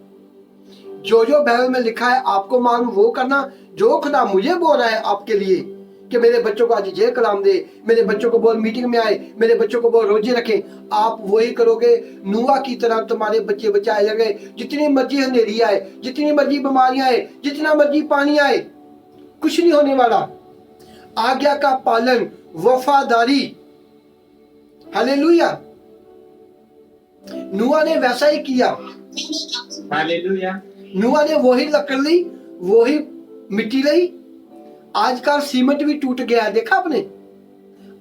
जो जो बाइबल में लिखा है आपको मालूम वो करना। जो खुदा मुझे बोल रहा है आपके लिए कि मेरे बच्चों को आज ये कलाम दे, मेरे बच्चों को बोल मीटिंग में आए, मेरे बच्चों को बोल रोजे रखें, आप वही करोगे। नूह की तरह तुम्हारे बच्चे बचाए जाएंगे। जितनी मर्जी अंधेरी आए, जितनी मर्जी बीमारियां आए, जितना मर्जी पानी आए, कुछ नहीं होने वाला। आज्ञा का पालन, वफादारी, हालेलुया। नूह ने वैसा ही किया। हालेलुया। नूह ने वही लकड़ ली, वही मिट्टी ली। आजकल सीमेंट भी टूट गया है, देखा आपने?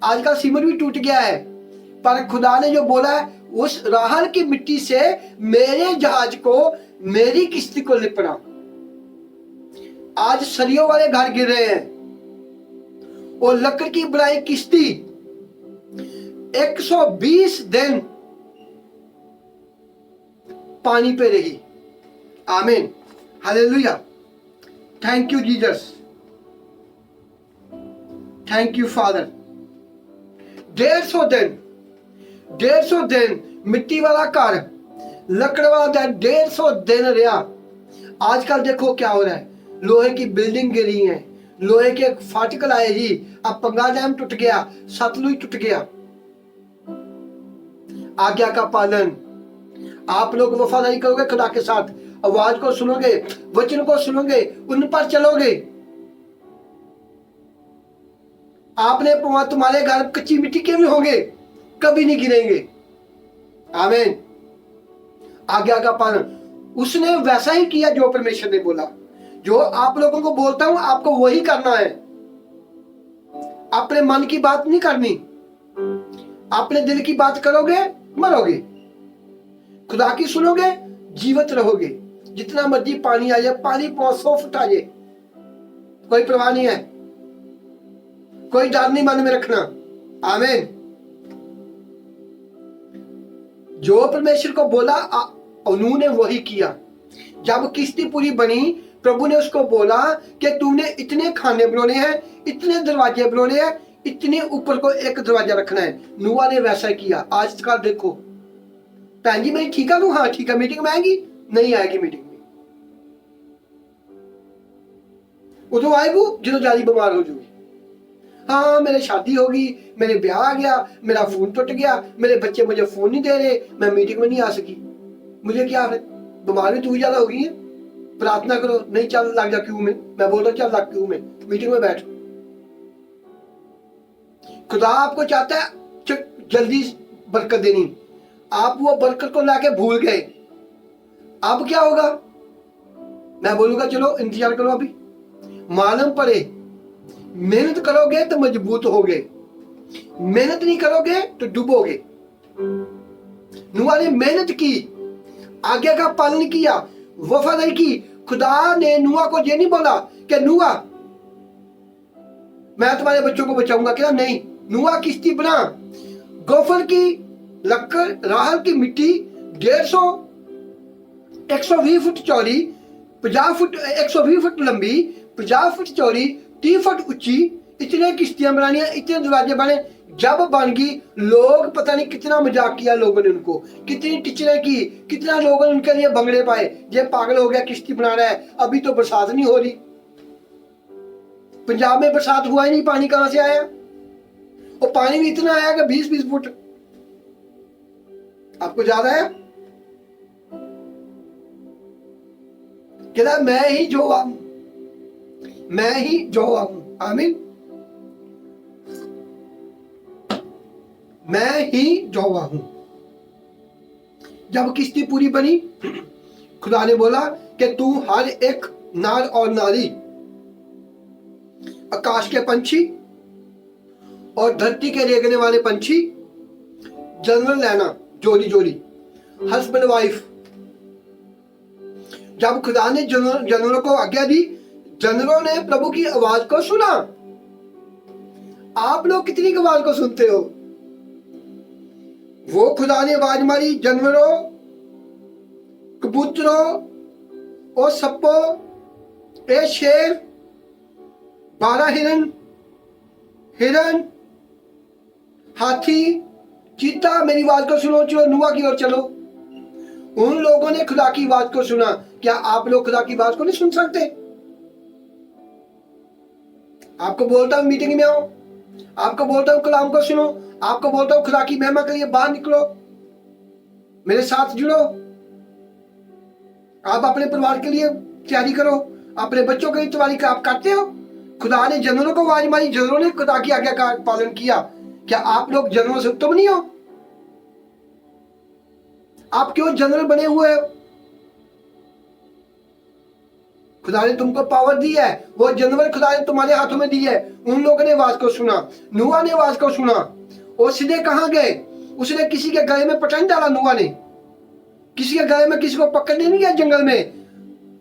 आजकल सीमेंट भी टूट गया है, पर खुदा ने जो बोला है, उस राहल की मिट्टी से मेरे जहाज को, मेरी किश्ती को लिपना। आज सरियों वाले घर गिर रहे हैं और लकड़ की बनाई किश्ती 120 दिन पानी पे रही। आमीन, hallelujah. Thank you Jesus, thank you father. 150 दिन मिट्टी वाला घर, लकड़ वाला घर 150 दिन रहा। आजकल देखो क्या हो रहा है, लोहे की बिल्डिंग गिरी है, लोहे के फाटक आए जी, अब पंगा डैम टूट गया, सतलुज टूट गया। आज्ञा का पालन, आप लोग वफादारी करोगे खुदा के साथ, आवाज को सुनोगे, वचन को सुनोगे, उन पर चलोगे, आपने तुम्हारे घर कच्ची मिट्टी के भी होंगे, कभी नहीं गिरेंगे। आमीन। आज्ञा का पालन, उसने वैसा ही किया जो परमेश्वर ने बोला। जो आप लोगों को बोलता हूं, आपको वही करना है। अपने मन की बात नहीं करनी, अपने दिल की बात करोगे मरोगे, खुदा की सुनोगे जीवित रहोगे। जितना मर्जी पानी आ जाए, पानी 500 फुट आ जाए, कोई परवाह नहीं है, कोई डर नहीं मन में रखना। आमीन। जो परमेश्वर को बोला उन्होंने वही किया। जब किश्ती पूरी बनी, प्रभु ने उसको बोला कि तूने इतने खाने बनाने हैं, इतने दरवाजे बनाने हैं, इतने ऊपर को एक दरवाजा रखना है। नूह ने वैसा किया। आज का देखो, भैन जी मैं ठीक है, हाँ ठीक है, मीटिंग में आएगी? नहीं आएगी मीटिंग में। उदो आएगी जो ज्यादा बीमार हो जाएगी। हाँ मेरे शादी होगी, मेरे ब्याह आ गया, मेरा फोन टूट गया, मेरे बच्चे मुझे फोन नहीं दे रहे, मैं मीटिंग में नहीं आ सकी। मुझे क्या है, बीमारी तू ज्यादा हो गई है, प्रार्थना करो। नहीं चल, लग जा क्यों में, मैं बोल रहा हूँ चल लग क्यों में, मीटिंग में बैठ। खुदा आपको चाहता है जल्दी बरकत देनी, आप वो बरकत को लाके भूल गए। अब क्या होगा? मैं बोलूंगा चलो इंतजार करो, अभी मालूम पड़े। मेहनत करोगे तो मजबूत होगे, मेहनत नहीं करोगे तो डूबोगे। नूह ने मेहनत की, आज्ञा का पालन किया, वफादारी की। खुदा ने नूह को ये नहीं बोला कि नूह मैं तुम्हारे बच्चों को बचाऊंगा, क्या नहीं। नूह किश्ती बना, गोफर की लकड़, राहल की मिट्टी 120 फुट चौड़ी, 50 फुट 120 फुट लंबी, 50 फुट चौड़ी, 30 फुट ऊंची, इतने किश्तियां बनानी, इतने दरवाजे बने। जब बन गई, लोग पता नहीं कितना मजाक किया लोगों ने उनको, कितनी टीचरें की, कितना लोगों ने उनके लिए भंगड़े पाए। ये पागल हो गया, किश्ती बना रहा है, अभी तो बरसात नहीं हो रही। पंजाब में बरसात हुआ ही नहीं, पानी कहां से आया? और पानी भी इतना आया कि 20-20 फुट। आपको याद है? कहता मैं ही जो हूं, मैं ही जो हूं। आमीन। मैं ही जो हूं। जब किश्ती पूरी बनी, खुदा ने बोला कि तू हर एक नार और नारी, आकाश के पंछी और धरती के रेंगने वाले पंछी, जानवर लेना जोड़ी जोड़ी, हस्बैंड वाइफ। जब खुदा ने जानवरों को आज्ञा दी, जानवरों ने प्रभु की आवाज को सुना। आप लोग कितनी आवाज को सुनते हो? वो खुदा ने आवाज मारी, जानवरों, कबूतरों और सप्पों, ए शेर, 12 हिरन, हाथी, चीता, मेरी आवाज को सुनो, चलो नूह की ओर चलो। उन लोगों ने खुदा की आवाज को सुना। क्या आप लोग खुदा की आवाज को नहीं सुन सकते? आपको बोलता हूं मीटिंग में आओ, आपको बोलता हूं कलाम को सुनो, आपको बोलता हूं खुदा की महिमा के लिए बाहर निकलो, मेरे साथ जुड़ो। आप अपने परिवार के लिए तैयारी करो, अपने बच्चों की तैयारी आप करते हो। खुदा ने जानवरों को आवाज मारी, जानवरों ने खुदा की आज्ञा का पालन किया। क्या आप लोग जानवरों से उत्तम नहीं हो? आप क्यों जनरल बने हुए हो? खुदा ने तुमको पावर दी है, वो जानवर खुदा ने तुम्हारे हाथों में दी है। उन लोगों ने आवाज को सुना, नूहा ने आवाज को सुना और सीधे कहां गए? उसने किसी के गले में पटन डाला। नूहा ने किसी के गले में, किसी को पकड़ने नहीं गया जंगल में।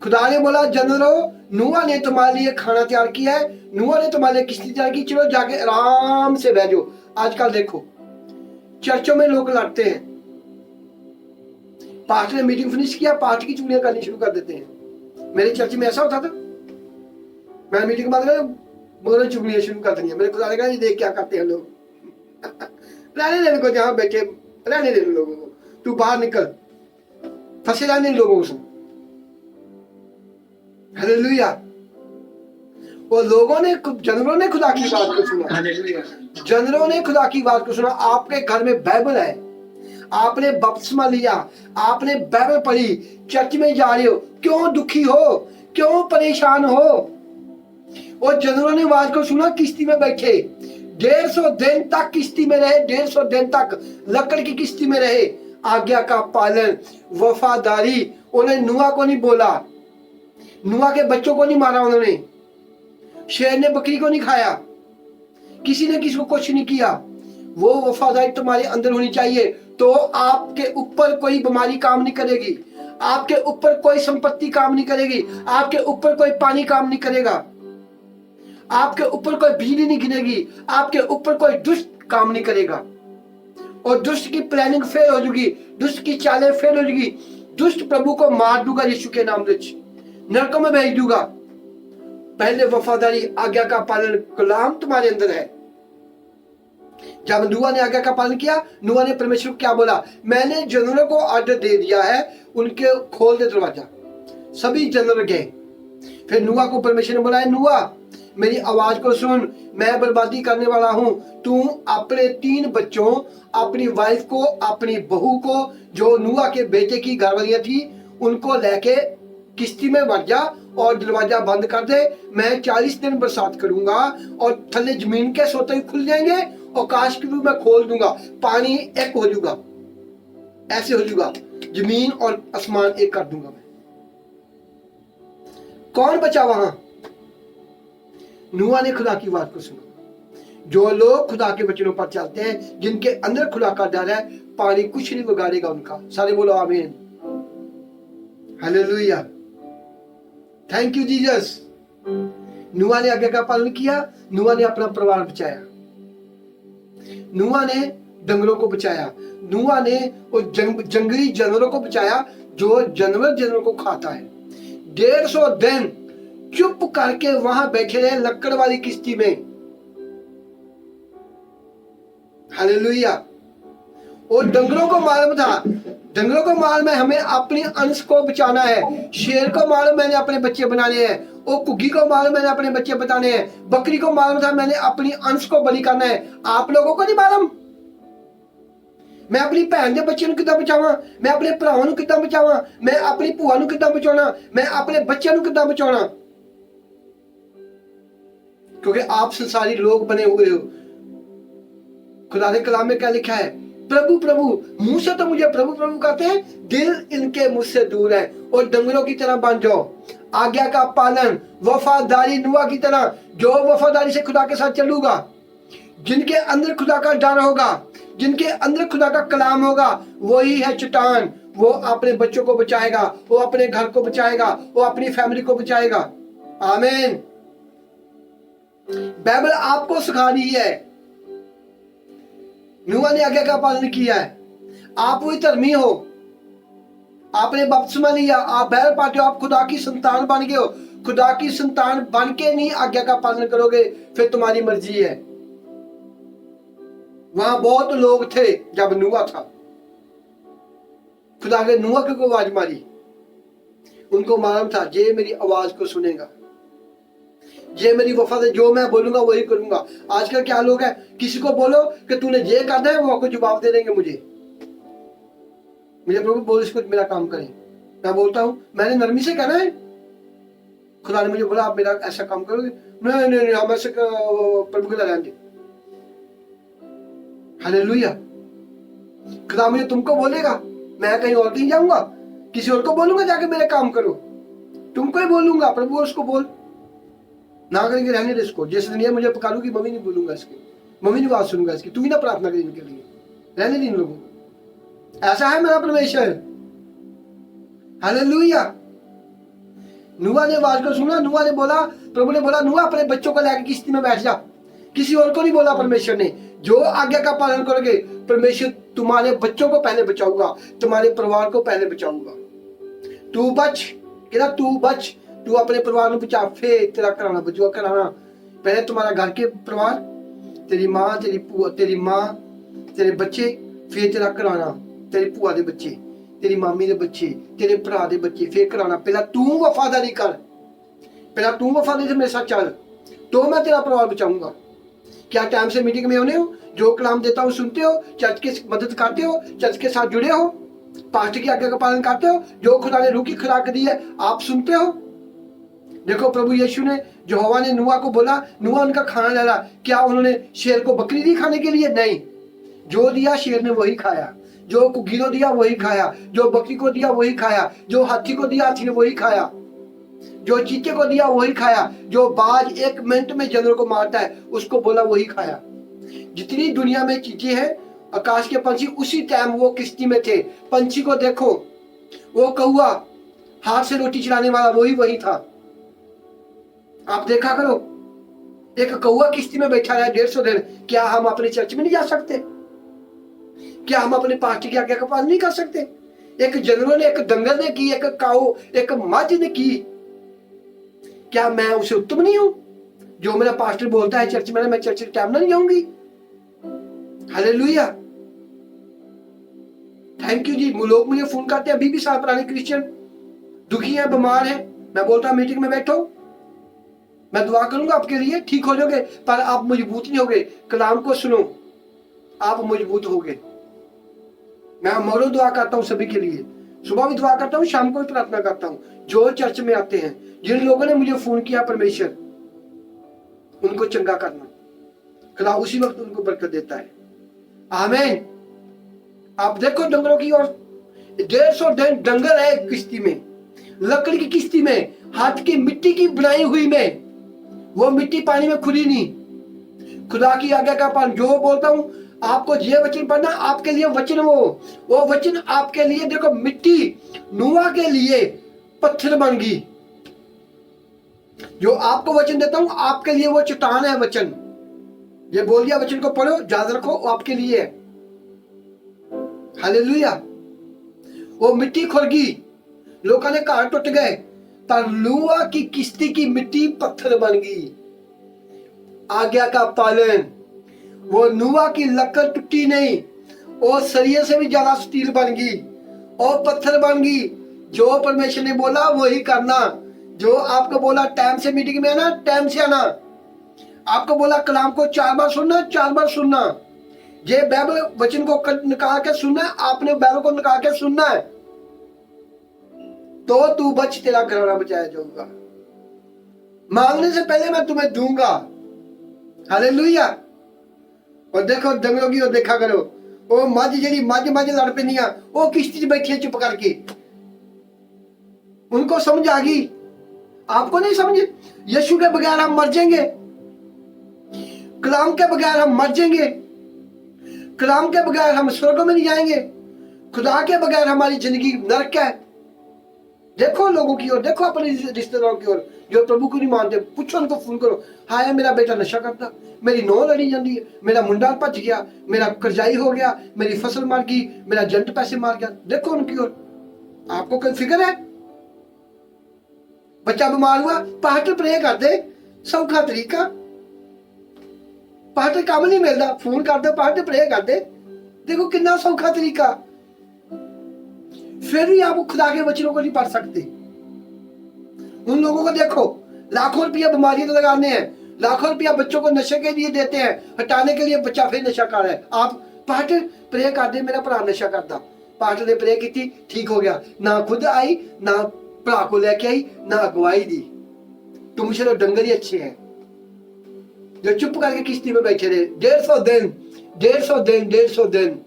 खुदा ने बोला जानवरों, नूहा ने तुम्हारे लिए खाना तैयार किया है, नूहा ने तुम्हारे लिए किश्ती तैयार की, चलो जाके आराम से बह जाओ। आजकल देखो चर्चों में लोग लड़ते हैं, पास्टर ने मीटिंग फिनिश किया, पास्टर की चुगलियां करनी शुरू कर देते हैं। मेरे चर्च में ऐसा होता था, मैं मीटिंग बाद मगर चुगलियां शुरू कर दी। मेरे खुदा ने कहा देख क्या करते हैं लोग। रहने दे को, जहां बैठे रहने दे लोगों को, तू बाहर निकल, फंसे रहने लोगों से। हालेलुया। वो लोगों ने, जानवरों ने खुदा की बात को सुना। हालेलुया। जानवरों ने खुदा की बात को सुना। आपके घर में बाइबल है, आपने बपतिस्मा लिया, आपने बाइबल पढ़ी, चर्च में जा रहे हो, क्यों दुखी हो, क्यों परेशान हो? और जानवरों ने आवाज को सुना, किश्ती में बैठे 150 दिन तक किश्ती में रहे, 150 दिन तक लकड़ की किश्ती में रहे। आज्ञा का पालन, वफादारी। उन्होंने नूहा को नहीं बोला, नूहा के बच्चों को नहीं मारा, उन्होंने शेर ने बकरी को नहीं खाया, किसी ने किसी को कुछ नहीं किया। वो वफादारी तुम्हारे अंदर होनी चाहिए, तो आपके ऊपर कोई बीमारी काम नहीं करेगी, आपके ऊपर कोई संपत्ति काम नहीं करेगी, आपके ऊपर कोई पानी काम नहीं करेगा, आपके ऊपर कोई बिजली नहीं गिरेगी, आपके ऊपर कोई दुष्ट काम नहीं करेगा। और दुष्ट की प्लानिंग फेल हो जाएगी, दुष्ट की चालें फेल हो जाएगी। दुष्ट प्रभु को मार दूंगा यीशु के नाम से, नरकों में भेज दूंगा। पहले वफादारी, आज्ञा का पालन, कलाम तुम्हारे अंदर है। जब नूहा ने आज्ञा का पालन किया, नूहा ने परमेश्वर को क्या बोला? मैंने जानवरों को आर्डर दे दिया है, उनके खोल दे दरवाजा। सभी जानवर गए। फिर नूहा को परमेश्वर ने बुलाया, नूहा मेरी आवाज को सुन, मैं बर्बादी करने वाला हूं। तू अपने 3 बच्चों, अपनी वाइफ को, अपनी बहू को, जो नूहा के बेटे की घरवालियां थी, उनको लेके किश्ती में बढ़ जा और दरवाजा बंद कर दे। मैं 40 दिन बरसात करूंगा और थल्ले जमीन के सोते ही खुल जाएंगे, आकाश की भी मैं खोल दूंगा, पानी एक हो जाऊगा, ऐसे हो जाऊगा, जमीन और आसमान एक कर दूंगा मैं। कौन बचा वहां? नूहा ने खुदा की बात को सुना। जो लोग खुदा के वचनों पर चलते हैं, जिनके अंदर खुदा का डर है, पानी कुछ नहीं बिगाड़ेगा उनका। सारे बोलो amen. Hallelujah. Thank you Jesus. नूहा ने आज्ञा का पालन किया, नूहा ने अपना परिवार बचाया, नूहा ने डंगरों को बचाया, नूहा ने जंगली जानवरों को बचाया, जो जानवरों को खाता है। 150 दिन चुप करके वहां बैठे रहे लकड़ वाली किश्ती में। हालेलुया। और डंगरों को मालूम था, डंगरों को मालूम है हमें अपने अंश को बचाना है। शेर को मालूम मैंने अपने बच्चे बनाने हैं, और कुग्गी को मालूम मैंने अपने बच्चे बताने हैं, बकरी को मालूम था मैंने अपनी अंश को बलि करना है। आप लोगों को नहीं मालूम? मैं अपनी भैन के बच्चे कितना बचावा, मैं अपने भरावां कितना बचावा, मैं अपनी भूआ कितना बचाना, मैं अपने बच्चों कितना बचाना? क्योंकि आप संसारी लोग बने हुए हो। खुदा के कलाम में क्या लिखा है? प्रभु प्रभु, मुंह से तो मुझे प्रभु प्रभु कहते हैं, दिल इनके मुझसे दूर है। और डंगरों की तरह बन जाओ, आज्ञा का पालन, वफादारी, नूहा की तरह। जो वफादारी से खुदा के साथ चलूगा, जिनके अंदर खुदा का डर होगा, जिनके अंदर खुदा का कलाम होगा, वही है चट्टान। वो अपने बच्चों को बचाएगा, वो अपने घर को बचाएगा, वो अपनी फैमिली को बचाएगा। आमीन। बाइबल आपको सिखा रही है। नूहा ने आज्ञा का पालन किया है। आप वही धर्मी हो, आपने बपतिस्मा लिया, आप बाइबल पढ़ते हो, आप खुदा की संतान बन गए हो। खुदा की संतान बन के नहीं आज्ञा का पालन करोगे, फिर तुम्हारी मर्जी है। वहां बहुत लोग थे जब नूहा था। खुदा के नूहा को आवाज मारी, उनको मालूम था ये मेरी आवाज को सुनेगा, ये मेरी वफादारी, जो मैं बोलूंगा वही करूंगा। आजकल क्या लोग हैं, किसी को बोलो कि तूने ये करना है, वो आपको जवाब दे देंगे। मुझे प्रभु बोल इसको मेरा काम करें। मैं बोलता हूं मैंने नरमी से कहना है। खुदा ने मुझे बोला आप मेरा ऐसा काम करोगे? नहीं नहीं नहीं, हम ऐसे प्रभु के लगाएंगे। हालेलुया। खुदा मुझे तुमको बोलेगा, मैं कहीं और कहीं जाऊंगा, किसी और को बोलूंगा जाके मेरे काम करो? तुमको ही बोलूंगा, प्रभु उसको बोल ना करेंगे, रहने दे इसको। जिस दिन ये मुझे पुकारूगी, मम्मी नहीं बोलूंगा इसकी, मम्मी नहीं बात सुनूंगा इसकी, तू ही ना प्रार्थना करें इनके लिए, रहने दे इन लोगों को। ऐसा है मेरा परमेश्वर। हालेलुया। नूहा ने आवाज को सुना, नूहा ने बोला, प्रभु ने बोला नूहा अपने बच्चों को लेकर किश्ती में बैठ जा। किसी और को नहीं बोला परमेश्वर ने। जो आज्ञा का पालन करोगे, परमेश्वर तुम्हारे बच्चों को पहले बचाऊंगा, तुम्हारे परिवार को पहले बचाऊंगा। तू बच, कहना तू बच, तू अपने परिवार को बचा, फिर तेरा कराना बचुआ कराना। पहले तुम्हारा घर के परिवार, तेरी माँ, तेरी माँ, तेरे बच्चे, फिर तेरा कराना, तेरी बुआ के बच्चे, तेरी मामी के बच्चे, तेरे भरा के बच्चे, फिर कराना। पहला तू वफादारी कर, पहला तू वफादारी से मेरे साथ चल, तो मैं तेरा परिवार बचाऊंगा। क्या टाइम से मीटिंग में होने हो? जो कलाम देता हूँ सुनते हो? चर्च की मदद करते हो? चर्च के साथ जुड़े हो? पास्टर की आज्ञा का पालन करते हो? जो खुदा ने रूह की खुराक दी है आप सुनते हो? देखो प्रभु यीशु ने, यहोवा ने नूहा को बोला, नूहा उनका खाना ले रहा। क्या उन्होंने शेर को बकरी दी खाने के लिए? नहीं। जो दिया शेर ने वही खाया, जो कुकीरो दिया वही खाया, जो बकरी को दिया वही खाया, जो हाथी को दिया हाथी ने वही खाया, जो चीते को दिया वही खाया, जो बाज 1 मिनट में जानवर को मारता है उसको बोला वही खाया। जितनी दुनिया में चीजें हैं, आकाश के पंछी, उसी टाइम वो किश्ती में थे। पंछी को देखो, वो कौआ हाथ से रोटी चलाने वाला वही था। आप देखा करो, एक कौआ किश्ती में बैठा रहा 150 दिन। क्या हम अपने चर्च में नहीं जा सकते? क्या हम अपने पास्टर की आज्ञा का पालन नहीं कर सकते? एक जानवर ने, एक दंगल ने की, एक काऊ, एक मझ ने की, क्या मैं उसे उत्तम नहीं हूं? जो मेरा पास्टर बोलता है चर्च में, मैं चर्च के टाइम नहीं जाऊंगी। हालेलुया। थैंक यू जी। लोग मुझे फोन करते हैं, अभी भी साथ पुराने क्रिश्चियन दुखी है, बीमार है। मैं बोलता हूं मीटिंग में बैठो, मैं दुआ करूंगा आपके लिए, ठीक हो जाओगे, पर आप मजबूत नहीं होगे। कलाम को सुनो, आप मजबूत होगे। मैं मरो दुआ करता हूं सभी के लिए, सुबह भी दुआ करता हूं, शाम को भी प्रार्थना करता हूं। जो चर्च में आते हैं, जिन लोगों ने मुझे फोन किया, परमेश्वर उनको चंगा करना, खुदा उसी वक्त उनको बरकत देता है। आमीन। आप देखो डंगरों की ओर, 150 दिन डंगर है किश्ती में, लकड़ी की किश्ती में, हाथ की मिट्टी की बनाई हुई में। वो मिट्टी पानी में खुली नहीं। खुदा की आज्ञा का पालन, जो बोलता हूं आपको, ये वचन पढ़ना आपके लिए वचन, वो वचन आपके लिए। देखो मिट्टी नूहा के लिए पत्थर बन गई। जो आपको वचन देता हूं आपके लिए वो चट्टान है वचन। ये बोल दिया, वचन को पढ़ो, याद रखो, वो आपके लिए है। हालेलुया। वो मिट्टी खुल गई, लोगों ने घर टूट गए, पर नूहा की किश्ती की मिट्टी पत्थर बन गई। आज्ञा का पालन। वो नूहा की लकड़ टूटी नहीं, और सरिये से भी ज्यादा स्टील बन गई और पत्थर बन गई। जो परमेश्वर ने बोला वही करना। जो आपको बोला टाइम से मीटिंग में आना, टाइम से आना। आपको बोला कलाम को 4 बार सुनना, 4 बार सुनना। ये बाइबल वचन को निकाल के सुनना है, आपने बाइबल को निकाल के सुनना है, तो तू बच, तेरा घराना बचाया जाऊंगा। मांगने से पहले मैं तुम्हें दूंगा। हालेलुया। और देखो डंगरों की ओर देखा करो, वो मझ जी मझ लड़ पे नहीं, वो किश्ती च बैठी है चुप करके। उनको समझ आ गई, आपको नहीं समझ। यीशु के बगैर हम मर जाएंगे, कलाम के बगैर हम मर जाएंगे, कलाम के बगैर हम स्वर्ग में नहीं जाएंगे, खुदा के बगैर हमारी जिंदगी नरक है। देखो लोगों की ओर, देखो अपने रिश्तेदारों की ओर जो प्रभु को नहीं मानते, पूछो उनको, फोन करो, हाय मेरा बेटा नशा करता, मेरी नौ लड़ी जाती है, मेरा मुंडा भज गया, मेरा करजाई हो गया, मेरी फसल मर गई, मेरा जंट पैसे मार गया। देखो उनकी ओर। आपको कोई फिक्र है? बच्चा बीमार हुआ, पास्टर प्रे कर दे, सौखा तरीका। पास्टर काम नहीं मिलता, फोन कर दे, पास्टर प्रे कर दे। देखो कितना सौखा तरीका। फिर भी आप खुदा के वचनों को नहीं पढ़ सकते। उन लोगों को देखो, लाखों रुपया बीमारी तो लगाने हैं, लाखों रुपया बच्चों को नशे के लिए देते हैं, हटाने के लिए बच्चा फिर नशा कर रहा है। आप पास्टर प्रे कर दे, मेरा भरा नशा करता, पास्टर ने प्रे की, ठीक हो गया, ना खुद आई, ना भरा को लेके आई, ना अगुवाई दी। तुमसे तो डंगर ही अच्छे हैं जो चुप करके किश्ती में बैठे रहे 150 दिन।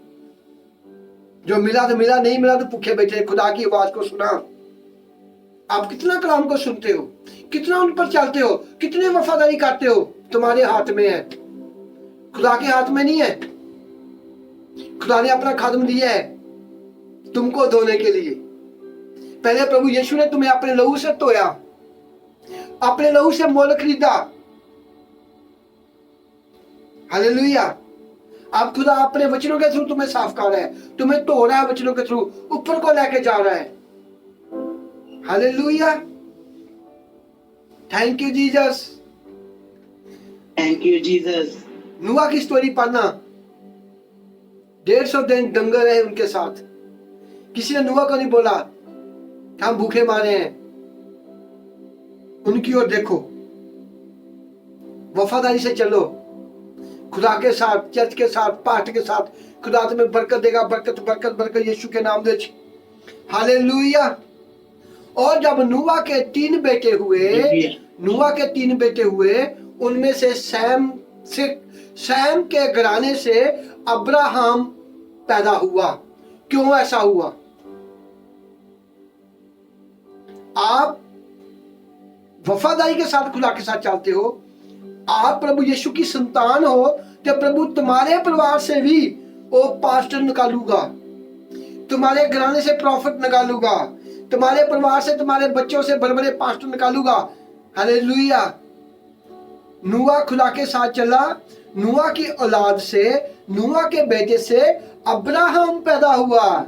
जो मिला तो मिला, नहीं मिला तो भूखे बैठे। खुदा की आवाज को सुना। आप कितना कलाम को सुनते हो, कितना उन पर चलते हो, कितने वफादारी करते हो, तुम्हारे हाथ में है, खुदा के हाथ में नहीं है। खुदा ने अपना खादम दिया है तुमको धोने के लिए। पहले प्रभु यीशु ने तुम्हें अपने लहू से धोया, अपने लहू से मोल खरीदा। हालेलुया। अब खुदा अपने वचनों के थ्रू तुम्हें साफ कर रहा है, तुम्हें धो रहा है वचनों के थ्रू, ऊपर को लेके जा रहा है। Hallelujah. Thank you Jesus. Thank you, Jesus. नूह की स्टोरी पढ़ना। 150 दिन दंगे रहे उनके साथ। किसी ने नूह को नहीं बोला हम भूखे मारे हैं। उनकी ओर देखो, वफादारी से चलो, खुदा के साथ, चर्च के साथ, पाठ के साथ। खुदा तुम्हें बरकत देगा, बरकत बरकत बरकत यीशु के नाम दे। हालेलुया। और जब नूह के 3 बेटे हुए, उनमें से सैम के घराने से अब्राहम पैदा हुआ। क्यों ऐसा हुआ? आप वफादारी के साथ खुदा के साथ चलते हो, आप प्रभु यीशु की संतान हो, तो प्रभु तुम्हारे परिवार से भी वो पास्टर निकालूगा, तुम्हारे घराने से प्रॉफिट निकालूगा, तुम्हारे परिवार से, तुम्हारे बच्चों से बड़े बड़े पास्टर निकालूगा। हालेलुया। नूह खुदा के साथ चला, नूह की औलाद से, नूह के बेटे से अब्राहम पैदा हुआ।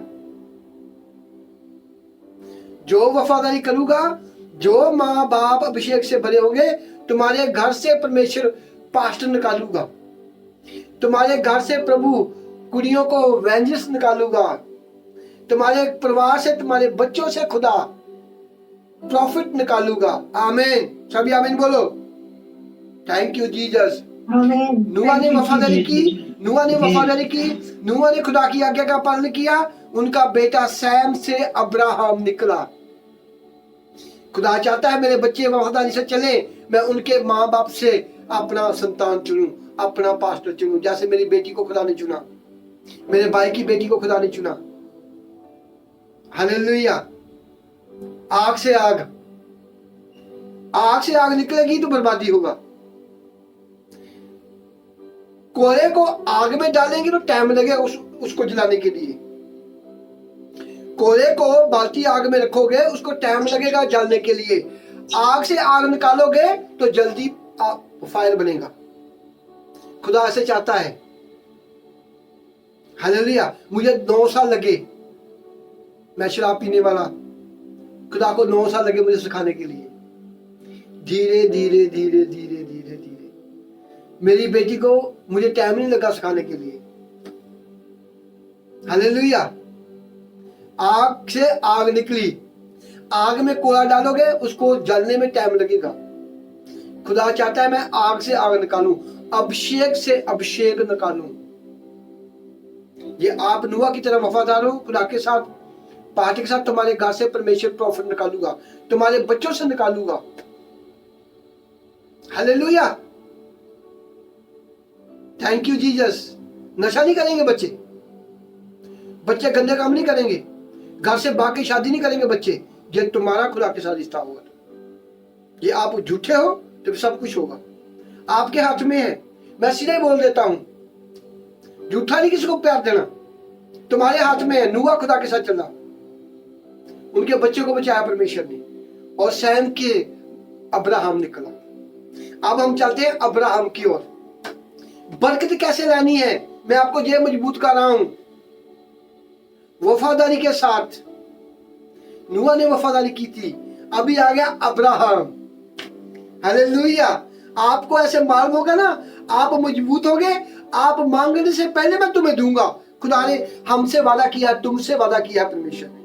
जो वफादारी करूंगा, जो माँ बाप अभिषेक से भरे होंगे, तुम्हारे घर से परमेश्वर पास्टर निकालूगा, तुम्हारे घर से प्रभु कुड़ियों को वेंजर्स निकालूगा, तुम्हारे परिवार से, तुम्हारे बच्चों से खुदा प्रॉफिट निकालूगा। आमीन। सभी आमीन बोलो। Thank you Jesus. नूह ने वफादारी की, नूह ने खुदा की आज्ञा का पालन किया। उनका बेटा सैम से अब्राहम निकला। खुदा चाहता है मेरे बच्चे वफादारी से चले, मैं उनके माँ बाप से अपना संतान चुनूं, अपना पास्टर चुनूं। जैसे मेरी बेटी को खुदा ने चुना, मेरे भाई की बेटी को खुदा ने चुना। हालेलुया। आग से आग निकलेगी तो बर्बादी होगा। कोयले को आग में डालेंगे तो टाइम लगेगा उसको जलाने के लिए। कोयले को बाल्टी आग में रखोगे, उसको टाइम लगेगा जलने के लिए। आग से आग निकालोगे तो जल्दी फायर बनेगा। खुदा ऐसे चाहता है। हालेलुया। मुझे 9 साल लगे, मैं शराब पीने वाला, खुदा को 9 साल लगे मुझे सिखाने के लिए। धीरे धीरे धीरे धीरे धीरे धीरे मेरी बेटी को मुझे टाइम नहीं लगा सिखाने के लिए। हालेलुया। आग से आग निकली, आग में कोयला डालोगे उसको जलने में टाइम लगेगा। खुदा चाहता है मैं आग से आग निकालूं, अभिषेक से अभिषेक निकालूं। ये आप नूह की तरह वफादार हो खुदा के साथ, पार्टी के साथ, तुम्हारे घर से परमेश्वर प्रॉफिट निकालूगा, तुम्हारे बच्चों से निकालूगा। हालेलुया। Thank you Jesus. नशा नहीं करेंगे बच्चे, बच्चे गंदे काम नहीं करेंगे, घर से बाकी शादी नहीं करेंगे बच्चे। ये तुम्हारा खुदा के साथ रिश्ता होगा। ये आप झूठे हो तो सब कुछ होगा, आपके हाथ में है। मैं सीधे बोल देता हूं, झूठा नहीं किसी को प्यार देना, तुम्हारे हाथ में है। नूह खुदा के साथ चला, उनके बच्चे को बचाया परमेश्वर ने, और सैम के अब्राहम निकला। अब हम चलते हैं अब्राहम की ओर। बरकत कैसे लानी है, मैं आपको ये मजबूत कर रहा हूं, वफादारी के साथ। नूह ने वफादारी की थी, अभी आ गया अब्राहम। हालेलुया। आपको ऐसे मालूम होगा ना, आप मजबूत होगे, आप मांगने से पहले मैं तुम्हें दूंगा। खुदा ने हमसे वादा किया, तुमसे वादा किया परमेश्वर ने।